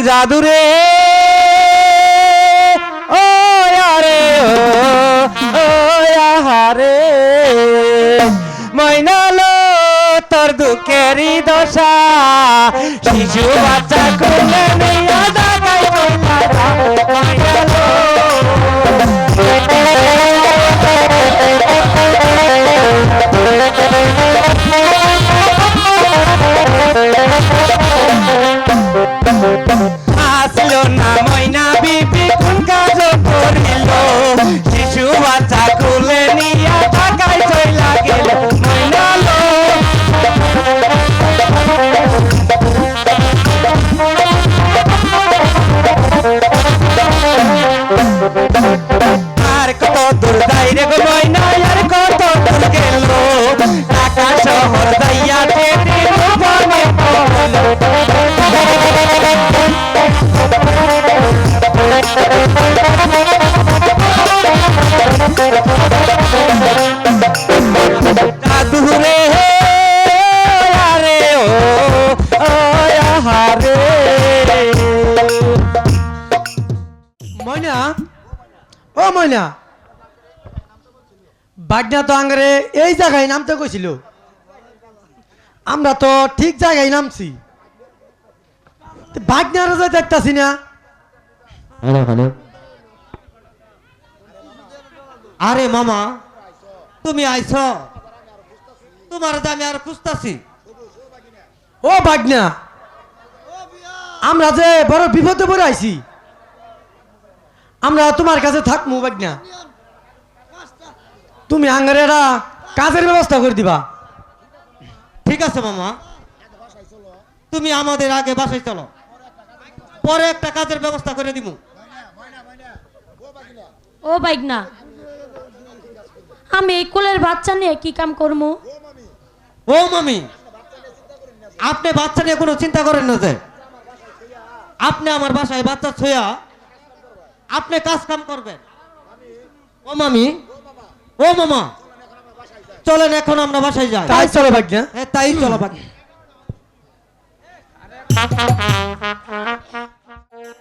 জাদুরে ও আরে ও আহারে ময়নালো তোর দুঃখেরই দশা শিশু বাচ্চা কোলে নিয়া জাগাই কইলা ময়নালো আসলো না ময়না বিবি কোন কাজ করিল শিশু বাচ্চা কোলে নিয়া ঢাকায় চইলা গেল ময়নালো আর কত দূর যাই রে গো ময়না আর কত দূর গেল ঢাকা শহর যাইয়া দেখে মনে পড়ল জাদুরে আরে ও আহারে ময়না ও ময়না বাগনা তো আঙ্গারে এই জায়গায় নামতে কইছিল আমরা তো ঠিক জায়গায় নামছি বাগনারা যাই দেখতাছি না আরে মামা তুমি আইছ তোমার দামে আর খুঁজতাছি ও বাগনা, আমরা যে বড় বিপদে পড়ে আইছি, আমরা তোমার কাছে থাকবো বাগনা। তুমি আঙ্গারেরা কাজের ব্যবস্থা করে দিবা। ঠিক আছে মামা, তুমি আমাদের আগে বাসায় চলো, পরে একটা কাজের ব্যবস্থা করে দিব। ও বাইগনা, আমি এই কোলের বাচ্চা নিয়ে কি কাম করবো? ও মামি, আপনি বাচ্চা নিয়ে কোনো চিন্তা করেন না, যে আপনি আমার বাসায় বাচ্চা ছুঁয়া আপনি কাজ কাম করবেন। ও মামি, ও মামা, চলেন এখন আমরা বাসায় যাই। তাই চলো বাগনা। হ্যাঁ, তাই চলো বাকি।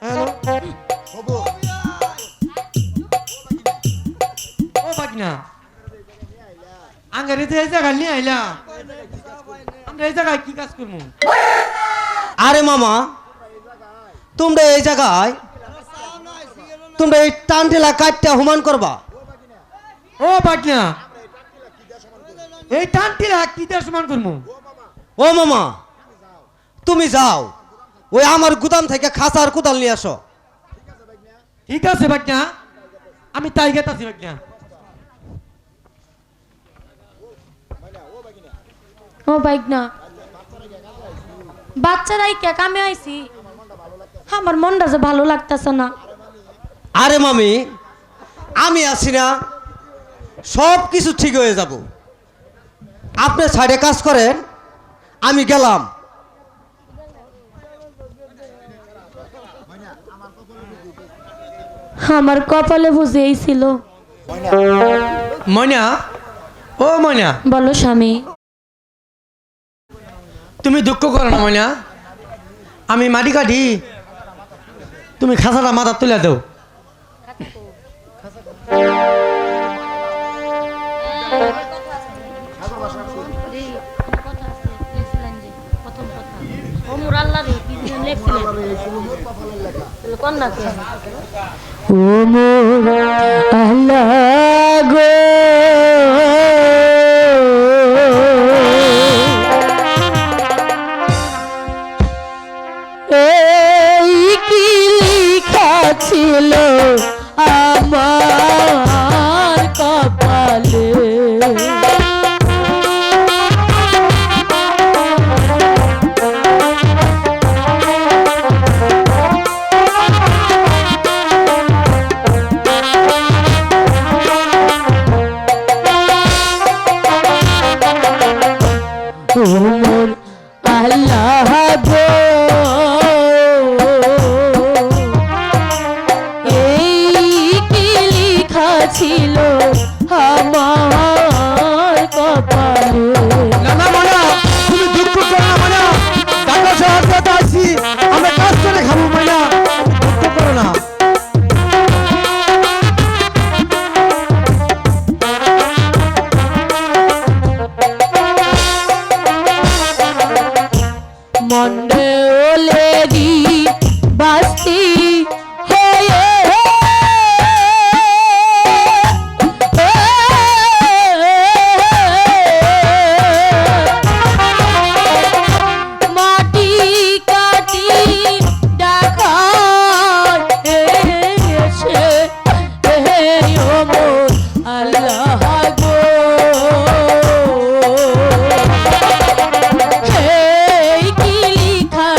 হ্যালো, ও বাগনা, আঙ্গারে তো এই জায়গায় নিয়ে আইলা, আমরা এই জায়গায় কি কাজ করবো? আরে মামা, তোমরা এই জায়গায় তোমরা এই টান ঠেলা কাটটা হুমান করবা। ও বাগনা, এই টানটিরা কি দিয়ে সমান করবো? ও মামা, তুমি যাও, ওই আমার গুদাম থেকে খাসার কোদাল নিয়ে আসো। ঠিক আছে বাগনা, আমি তাই গেতাছি বাগনা। ও বাইগনা, বাচ্চারাই কে কামে আইছি, আমার মনটা যে ভালো লাগতেছে না। আরে মামি, আমি আছি না, সব কিছু ঠিক হয়ে যাব। আপনি সাইডে কাজ করেন, আমি গেলাম। আমার কপালে বুঝে এই ছিল। ময়না, ও ময়না, বলো স্বামী। তুমি দুঃখ করো না ময়না, আমি মাটি কাটি, তুমি খাসাটা মাথা তুলে দাও। ও মোর আল্লাহ গো, এই কি লিখা ছিল আমার কপালে, মোর আল্লাহ গো, এই কি লিখা ছিল আমার কপালে। না না ময়না, তুমি দুঃখ করো না ময়না, ঢাকা শহর থেকে আসছি, আমরা কাজ করে খাবো ময়না, দুঃখ করো না। মন্ডে ওলেরি বাস্তি হয়ে মাটি কাটি ডাকায় এসে ও মোর আল্লাহ গো, এই কি লিখা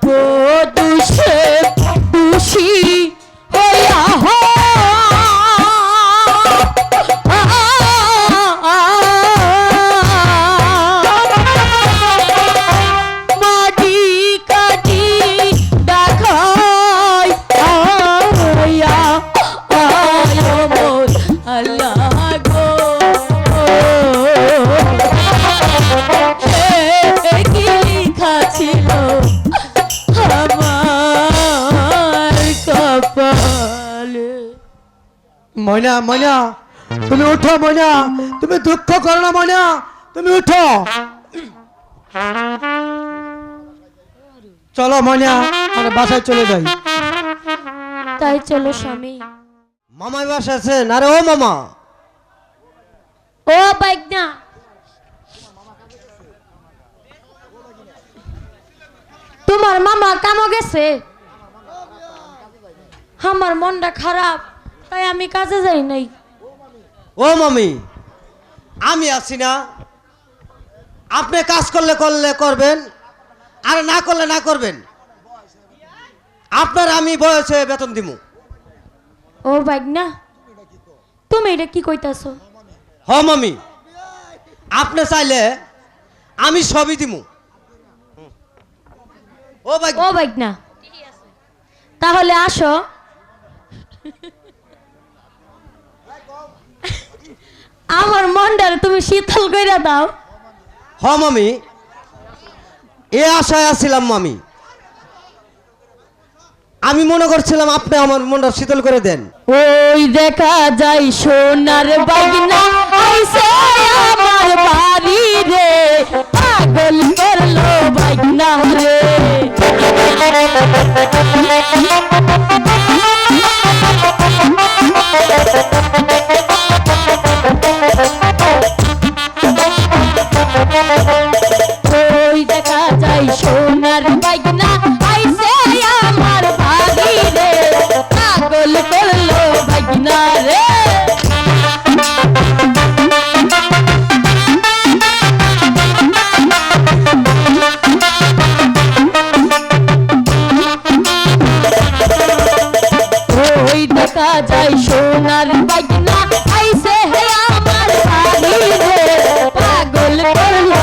গো দুষে দুষি হইয়া মাটি কাটি দেখাই আয়া আয় মোর আল্লাহ গো কি লেখা ছিল আমার কপালে। ময়না ময়না তুমি উঠো ময়না, তুমি দুঃখ করো না ময়না, তুমি উঠো। চলো ময়না আমরা বাসায় চলে যাই। তাই চলো স্বামী। মামাই বাসা আছেন? আরে ও মামা, ও বাইক না, তোমার মামা কামো গেছে, আমার মনটা খারাপ তাই আমি কাজে যাই নাই। ও মামি আমি আছি না, আপনি কাজ করলে করলে করবেন আর না করলে না করবেন, আপনার আমি বয়সে বেতন দিব। ও বাইক না, তুমি এটা কি কইতাছো? হ মামি, আপনি চাইলে আমি সবই দিব। ও ভাই ও বাইক না, তাহলে আসো, আমার মনটারে তুমি শীতল কইরা দাও। হ মামি, এ আশায় আছিলাম মামি, আমি মনে করছিলাম আপনি আমার মনটা শীতল করে দেন। ওই দেখা যায় সোনার বাগনা আইছে আমার বাড়ি রে, পাগল করলো বাগনা রে। ওই দেখা যায় সোনার বাগনা আইছে আমার বাড়ি রে, পাগল করলো বাগনা রে। ওই দেখা যায় সোনার বাগনা আইছে হে আমার বাড়ি রে, পাগল করলো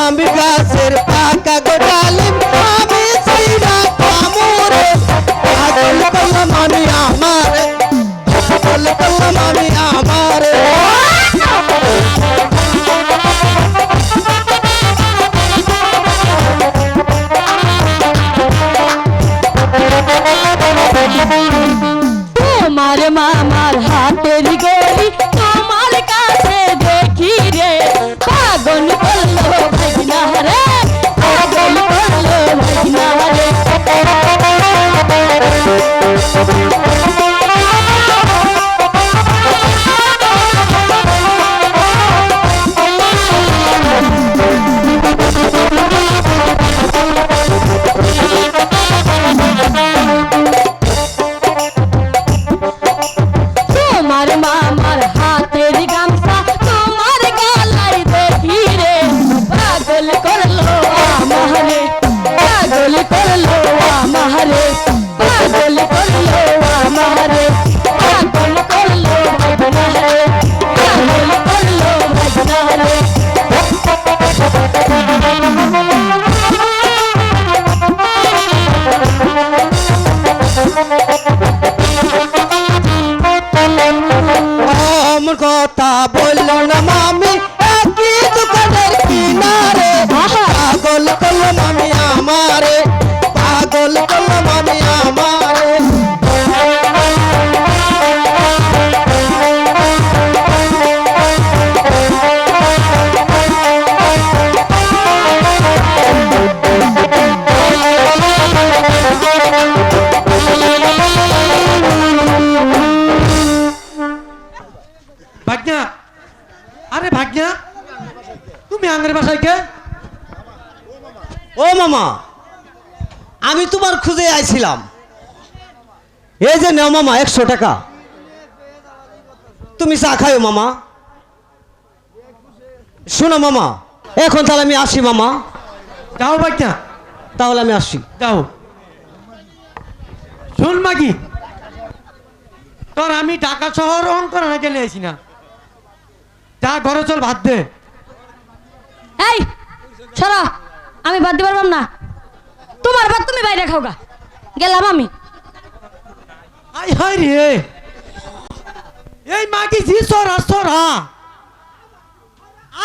আমি গাছের পাকা গো ডালিম আমি ছাইরা কামড়ে পাগল করলাম আমি আমারে পাগল করলাম আমি আমারে তোমার মামার হাতের গড়ি তোমার কাছে দেখি রে পাগল করলো ভাগনা রে পাগল করলো ভাগনা রে তোমার মামার হাতের গামছা তোমার গলায় দেখি রে পাগল করলো আমারে পাগল করলো আমারে পাগল করলো আমারে পাগল করলো ভাগনা রে পাগল করলো ভাগনা রে আমার কথা বললো না মামি একই দোকানের কিনারে পাগল করলাম আমি আমারে পাগল করলাম আমি আমারে ভাগ্না, আরে ভাগ্না, তুমি আঙ্গের বাসায় কে? ও মামা আমি তোমার খুঁজে আইছিলাম এই যে নাও মামা 100 টাকা তুমি চা খাও মামা শোনো মামা এখন তাহলে আমি আসি মামা যাও ভাগ্না, তাহলে আমি আসি যাও। শোন মাগি, তোর আমি ঢাকা শহর অঙ্কন না গেলে আসি না, যা ঘরে চল ভাত দে। এই সরা, আমি বাদ দিতে পারবাম না, তোমার ভাত তুমি বাইরে খাও গা, গেলাম আমি। আই হাই রে, এই মাগি জি সরা সরা,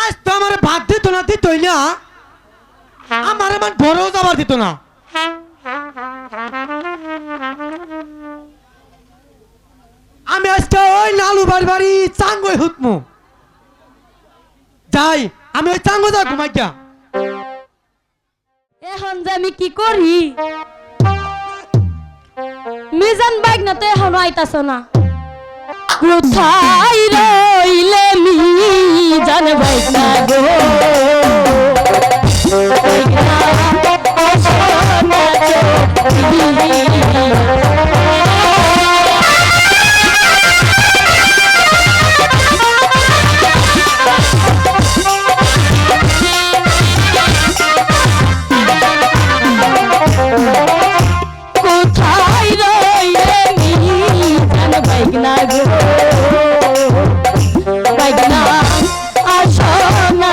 আজ তো আমার ভাত দিত না, দিতই না, আমার এমন ঘরেও যাবার দিত না। আমি আজকে ওই লালু বাড়ি চাঙ্গই হুতমু যাই, আমি ওই চাঙ্গো যা ঘুমাই গা। এখন যে আমি কি করি, মিজান বাইক না তো এখনো আইতাছ না, কোথায় রইলে মিজান বাইক না গো, বাইক না আসো না কোথায় রইলে মিজান বাইক না গো, বাইক না আসো না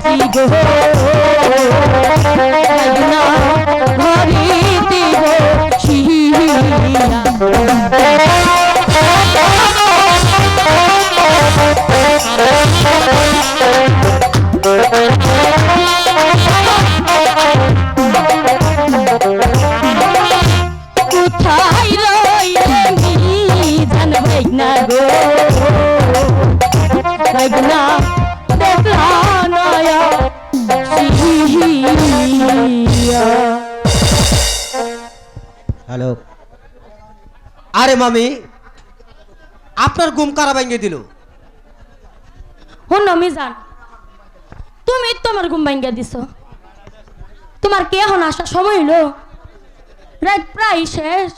বাজি গো না ঘরে দিব শিয়া কোথায় রইলে মিজান ভাইগনা গো ভাইগনা দেখলা নয়া সিহিয়া। হ্যালো, আরে মামি, আপনার ঘুম কারা ভাঙিয়ে দিল? হন মিজান, তুমি তোমার ঘুম ভাঙ্গা দিছ। তোমার কে এখন আসার সময় হলো? রাত প্রায় শেষ।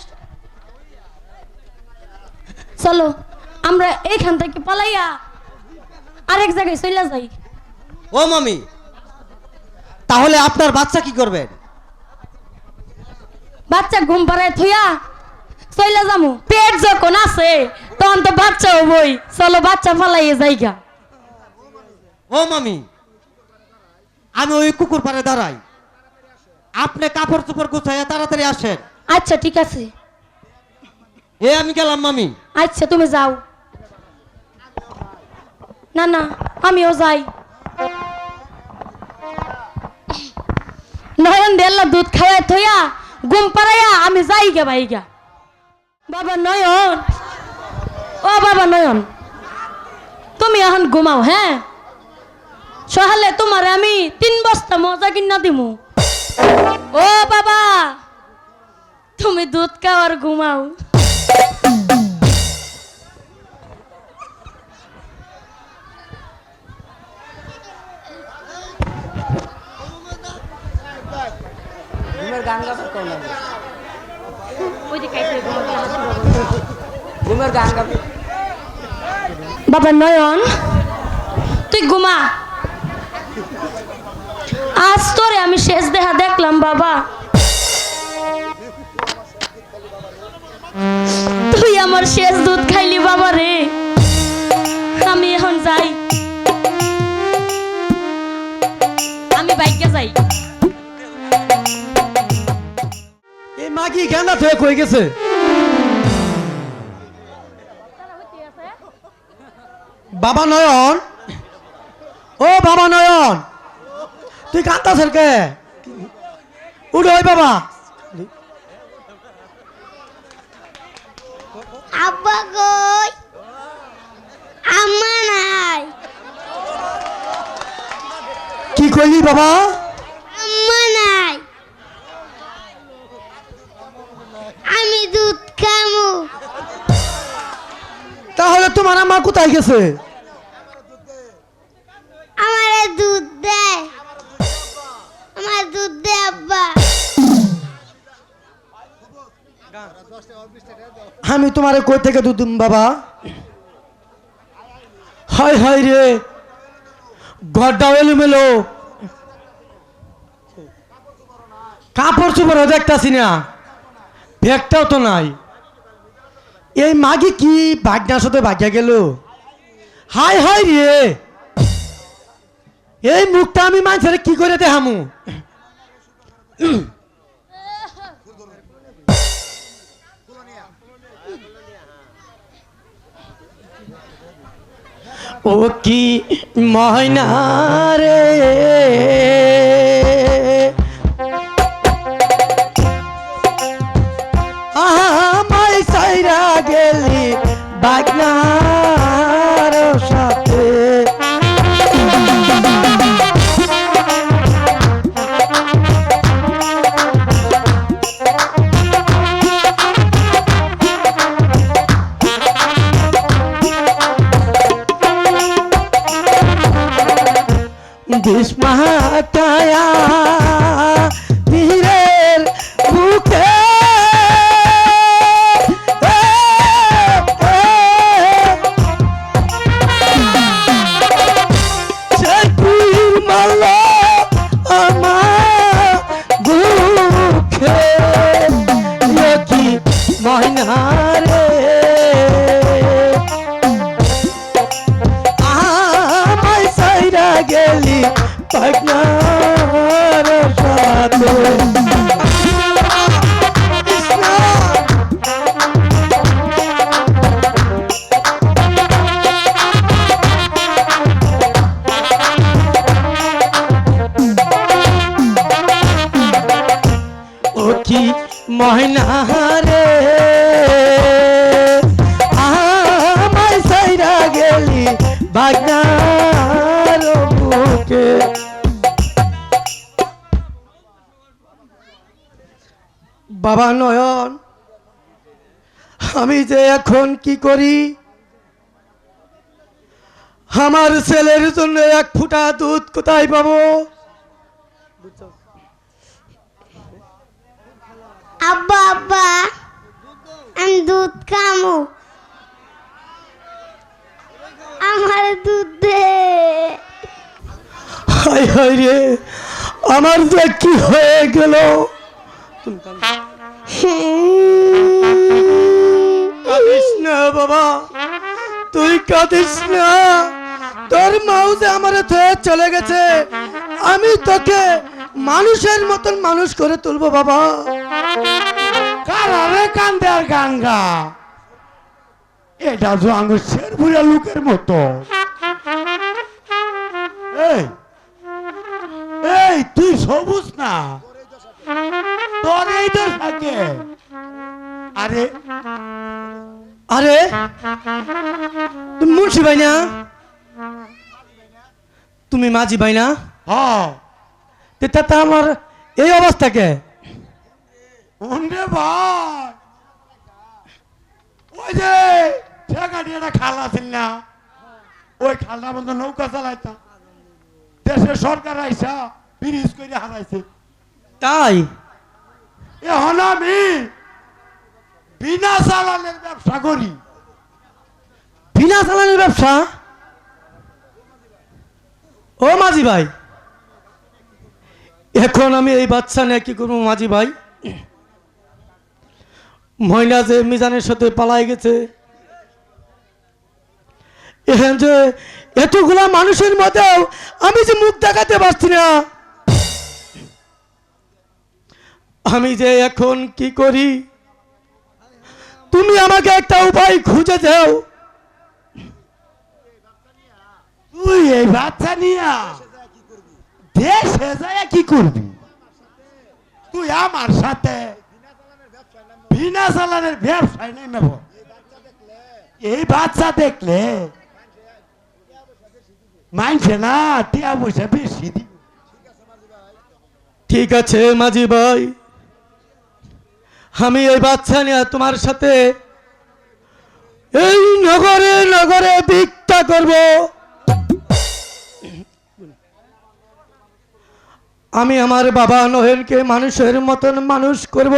চলো আমরা এইখান থেকে পালাইয়া আরেক জায়গায় চলে যাই। ও মামি, তাহলে আপনার বাচ্চা কি করবেন? বাচ্চা ঘুম পাড়ায় থইয়া চলে যামু। পেট যখন আছে তখন তো বাচ্চা হবই। চলো বাচ্চা পালাইয়া যাইগা। ও মামি, আমি ওই কুকুর পাড়ে দাঁড়াই, আপনি কাপড় চোপড় গুছাইয়া তাড়াতাড়ি আসেন। আচ্ছা ঠিক আছে। এ আমি গেলাম মামি। আচ্ছা তুমি যাও। না না আমিও যাই। নয়ন দেল্লা দুধ খাওয়াই থইয়া ঘুম পাড়াইয়া আমি যাই গে ভাইগা। বাবা নয়ন, ও বাবা নয়ন, তুমি এখন ঘুমাও। হ্যাঁ, সহালে তোমার আমি 3 বস্তা মজা কিনা দিমু। ও বাবা, তুমি দুধ খাও আর ঘুমাও। বাবা নয়ন, তুই ঘুমা। আজ তোরে আমি শেষ দেখা দেখলাম বাবা। তুই আমার শেষ দুধ খাইলি বাবা রে। আমি এখন যাই, আমি বাইকে যাই। এই মাগি গেন্দা থেকে কই গেছে? বাবা নয়ন, ও বাবা নয়ন, তুই কাঁদতাছেন কে? উঠো ওই বাবা। আব্বা কই? আম্মা নাই। কি কইলি বাবা? আম্মা নাই। আমি দুধ খামু। তাহলে তোমার আম্মা কোথায় গেছে? আমারে দুধ দে। আমার দুধ দে আব্বা। আমি তোমারে কই থেকে দুধ দিম বাবা? হায় হায় রে, ঘরটাও এলোমেলো, কাপড় চোপড়ও দেখতাছি না, ব্যাগটাও তো নাই। এই মাগি কি ভাগ্নার সাথে ভাগ্যা গেল? হায় হায় রে, এই মুখটা আমি মানুষের কি করে দেখামু? ও কি ময়না রে, আমায় সাইরা গেলি বাগনার সাথে। ভীষ্মাটায়া তীরের বুকে মাল আমার বুকে কি ময়নারে আমায় সাইরা গেলি ভাগনার সাথে কৃষ্ণ ও কি ময়না রে আমায় সাইরা গেলি ভাগনার বুকে বাবা নয়ন আমি যে এখন কি করি আমার ছেলের জন্য এক ফুটা দুধ কোথায় পাবো আব্বা আব্বা আমি দুধ খামু আমার দুধ দে হায় হায় রে আমার যে কি হয়ে গেল কাঁদিস না বাবা তুই কাঁদিস না তোর মাও যে আমার থয়ে চলে গেছে আমি তোকে মানুষের মতন মানুষ করে তুলবো বাবা কারারে কান্দে আর গাঙ্গা এটা তো আঙ্গুর শেরপুরা লোকের মতো এই এই তুই সবুজ না তোর এই তো থাকে আরে আরে তুমি মুন্সি ভাই না তুমি মাঝি ভাই না হ্যাঁ তা আমার এই অবস্থাকে ওরে ভাই ওই যে ঠেকাটিয়াটা খাল আছিল না ওই খালটা মধ্যে নৌকা চালাইতাম দেশের সরকার আইসা ব্রিজ করে হারাইছে তাই এখন আমি বিনা চালানের ব্যবসা করি বিনা চালানের ব্যবসা ও মাঝি ভাই এখন আমি এই বাচ্চা নিয়ে কি করবো মাঝি ভাই ময়না যে মিজানের সাথে পালাই গেছে এখন যে এতগুলা মানুষের মধ্যেও আমি যে মুখ দেখাতে পারছি না আমি যে এখন কি করি তুমি আমাকে একটা উপায় খুঁজে দাও তুই এই বাচ্চা নিয়া দেশে যায় কি করবি তুই আমার সাথে বিনা চালানের ব্যবসায় নেই নেব এই বাচ্চা দেখলে মানছে না টিয়া পয়সা বেশি দি ঠিক আছে মাঝি ভাই আমি এই বাচ্চা নিয়ে তোমার সাথে এই নগরে নগরে ভিক্ষা করব আমি আমার বাবা নহেনকে মানুষের মতন মানুষ করব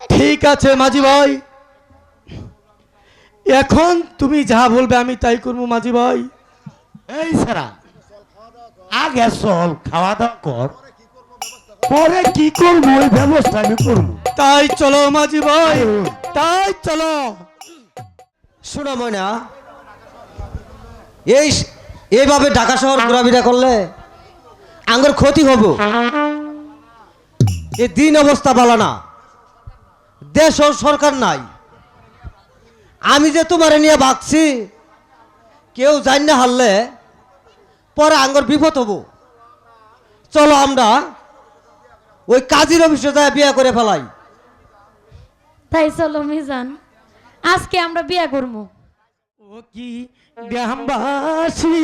ঠিক আছে মাঝি ভাই এখন তুমি যা বলবে আমি তাই করবো মাঝি ভাই এই সারা আগে চল খাওয়া দাওয়া কর পরে কি করবো ওই ব্যবস্থা আমি করবো তাই চলো মাঝি ভাই তাই চলো শোনো ময়না এইভাবে ঢাকা শহর ঘোরাফেরা করলে আঙ্গুর ক্ষতি হব এ দিন অবস্থা ভালো না দেশ ও সরকার নাই আমি যে তোমারে নিয়ে ভাগছি কেউ জান না হারলে পরে আঙ্গুর বিপদ হব চলো আমরা ওই কাজীর অফিসে যায় বিয়ে করে ফেলাই তাই চলো মিজান আজকে আমরা বিয়ে করবো ও কি গ্রামবাসী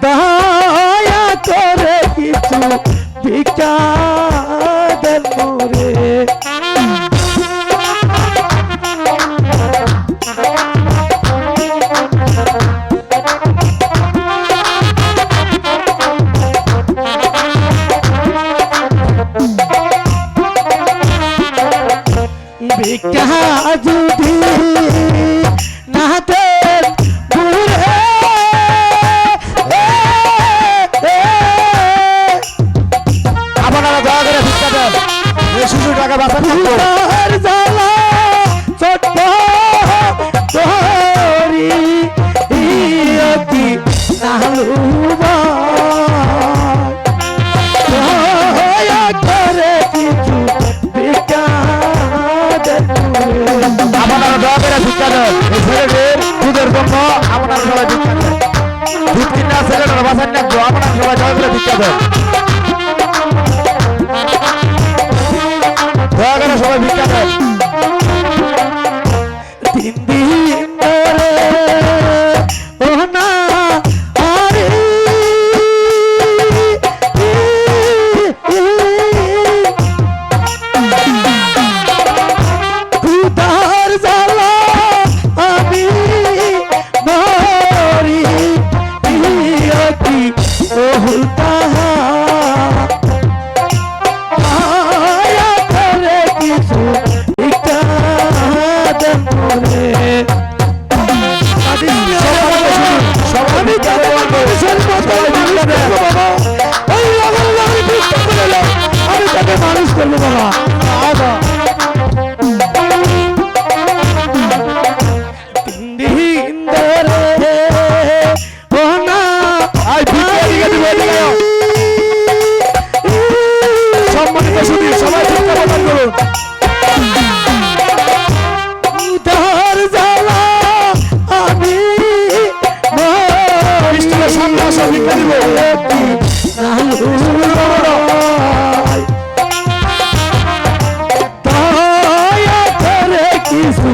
দয়া করে কিছু ভিক্ষা দেন মোরে ভিক্ষা যদি না দেন ঘুরে লালু ভাই দয়া করে কিছু ভিক্ষা দেন আপনারা দয়া করে ভিক্ষা দেন এই ছেলেদের দুধের জন্য আপনারা সবাই ভিক্ষা দেন দুধ কিনা ছেলেটার বাসায় রাখবো আপনারা সবাই দয়া করে ভিক্ষা দেন দয়া করে সবাই ভিক্ষা দেন তিন দিন ধরে ও না আরে খুদার জ্বালা আমি মরি কি ওহুতা কিছু একটা দেন করে আমি তাদের মানুষের মতো মানুষ করবো বাবা ওই আল্লাহর ভিক্ষা করে আমি তাকে মানুষ করবো বাবা বাবা তিন দিন ধরে ও না সম্মানিত সুধী সবাই ভিক্ষা প্রদান করুন উদার জ্বালা আমি মিষ্টির সামনে আসো ভিক্ষা দিব দয়া করে কিছু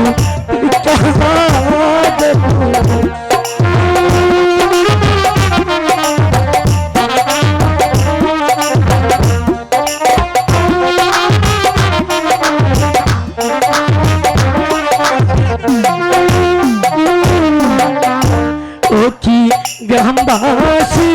ও কি গ্রামবাসী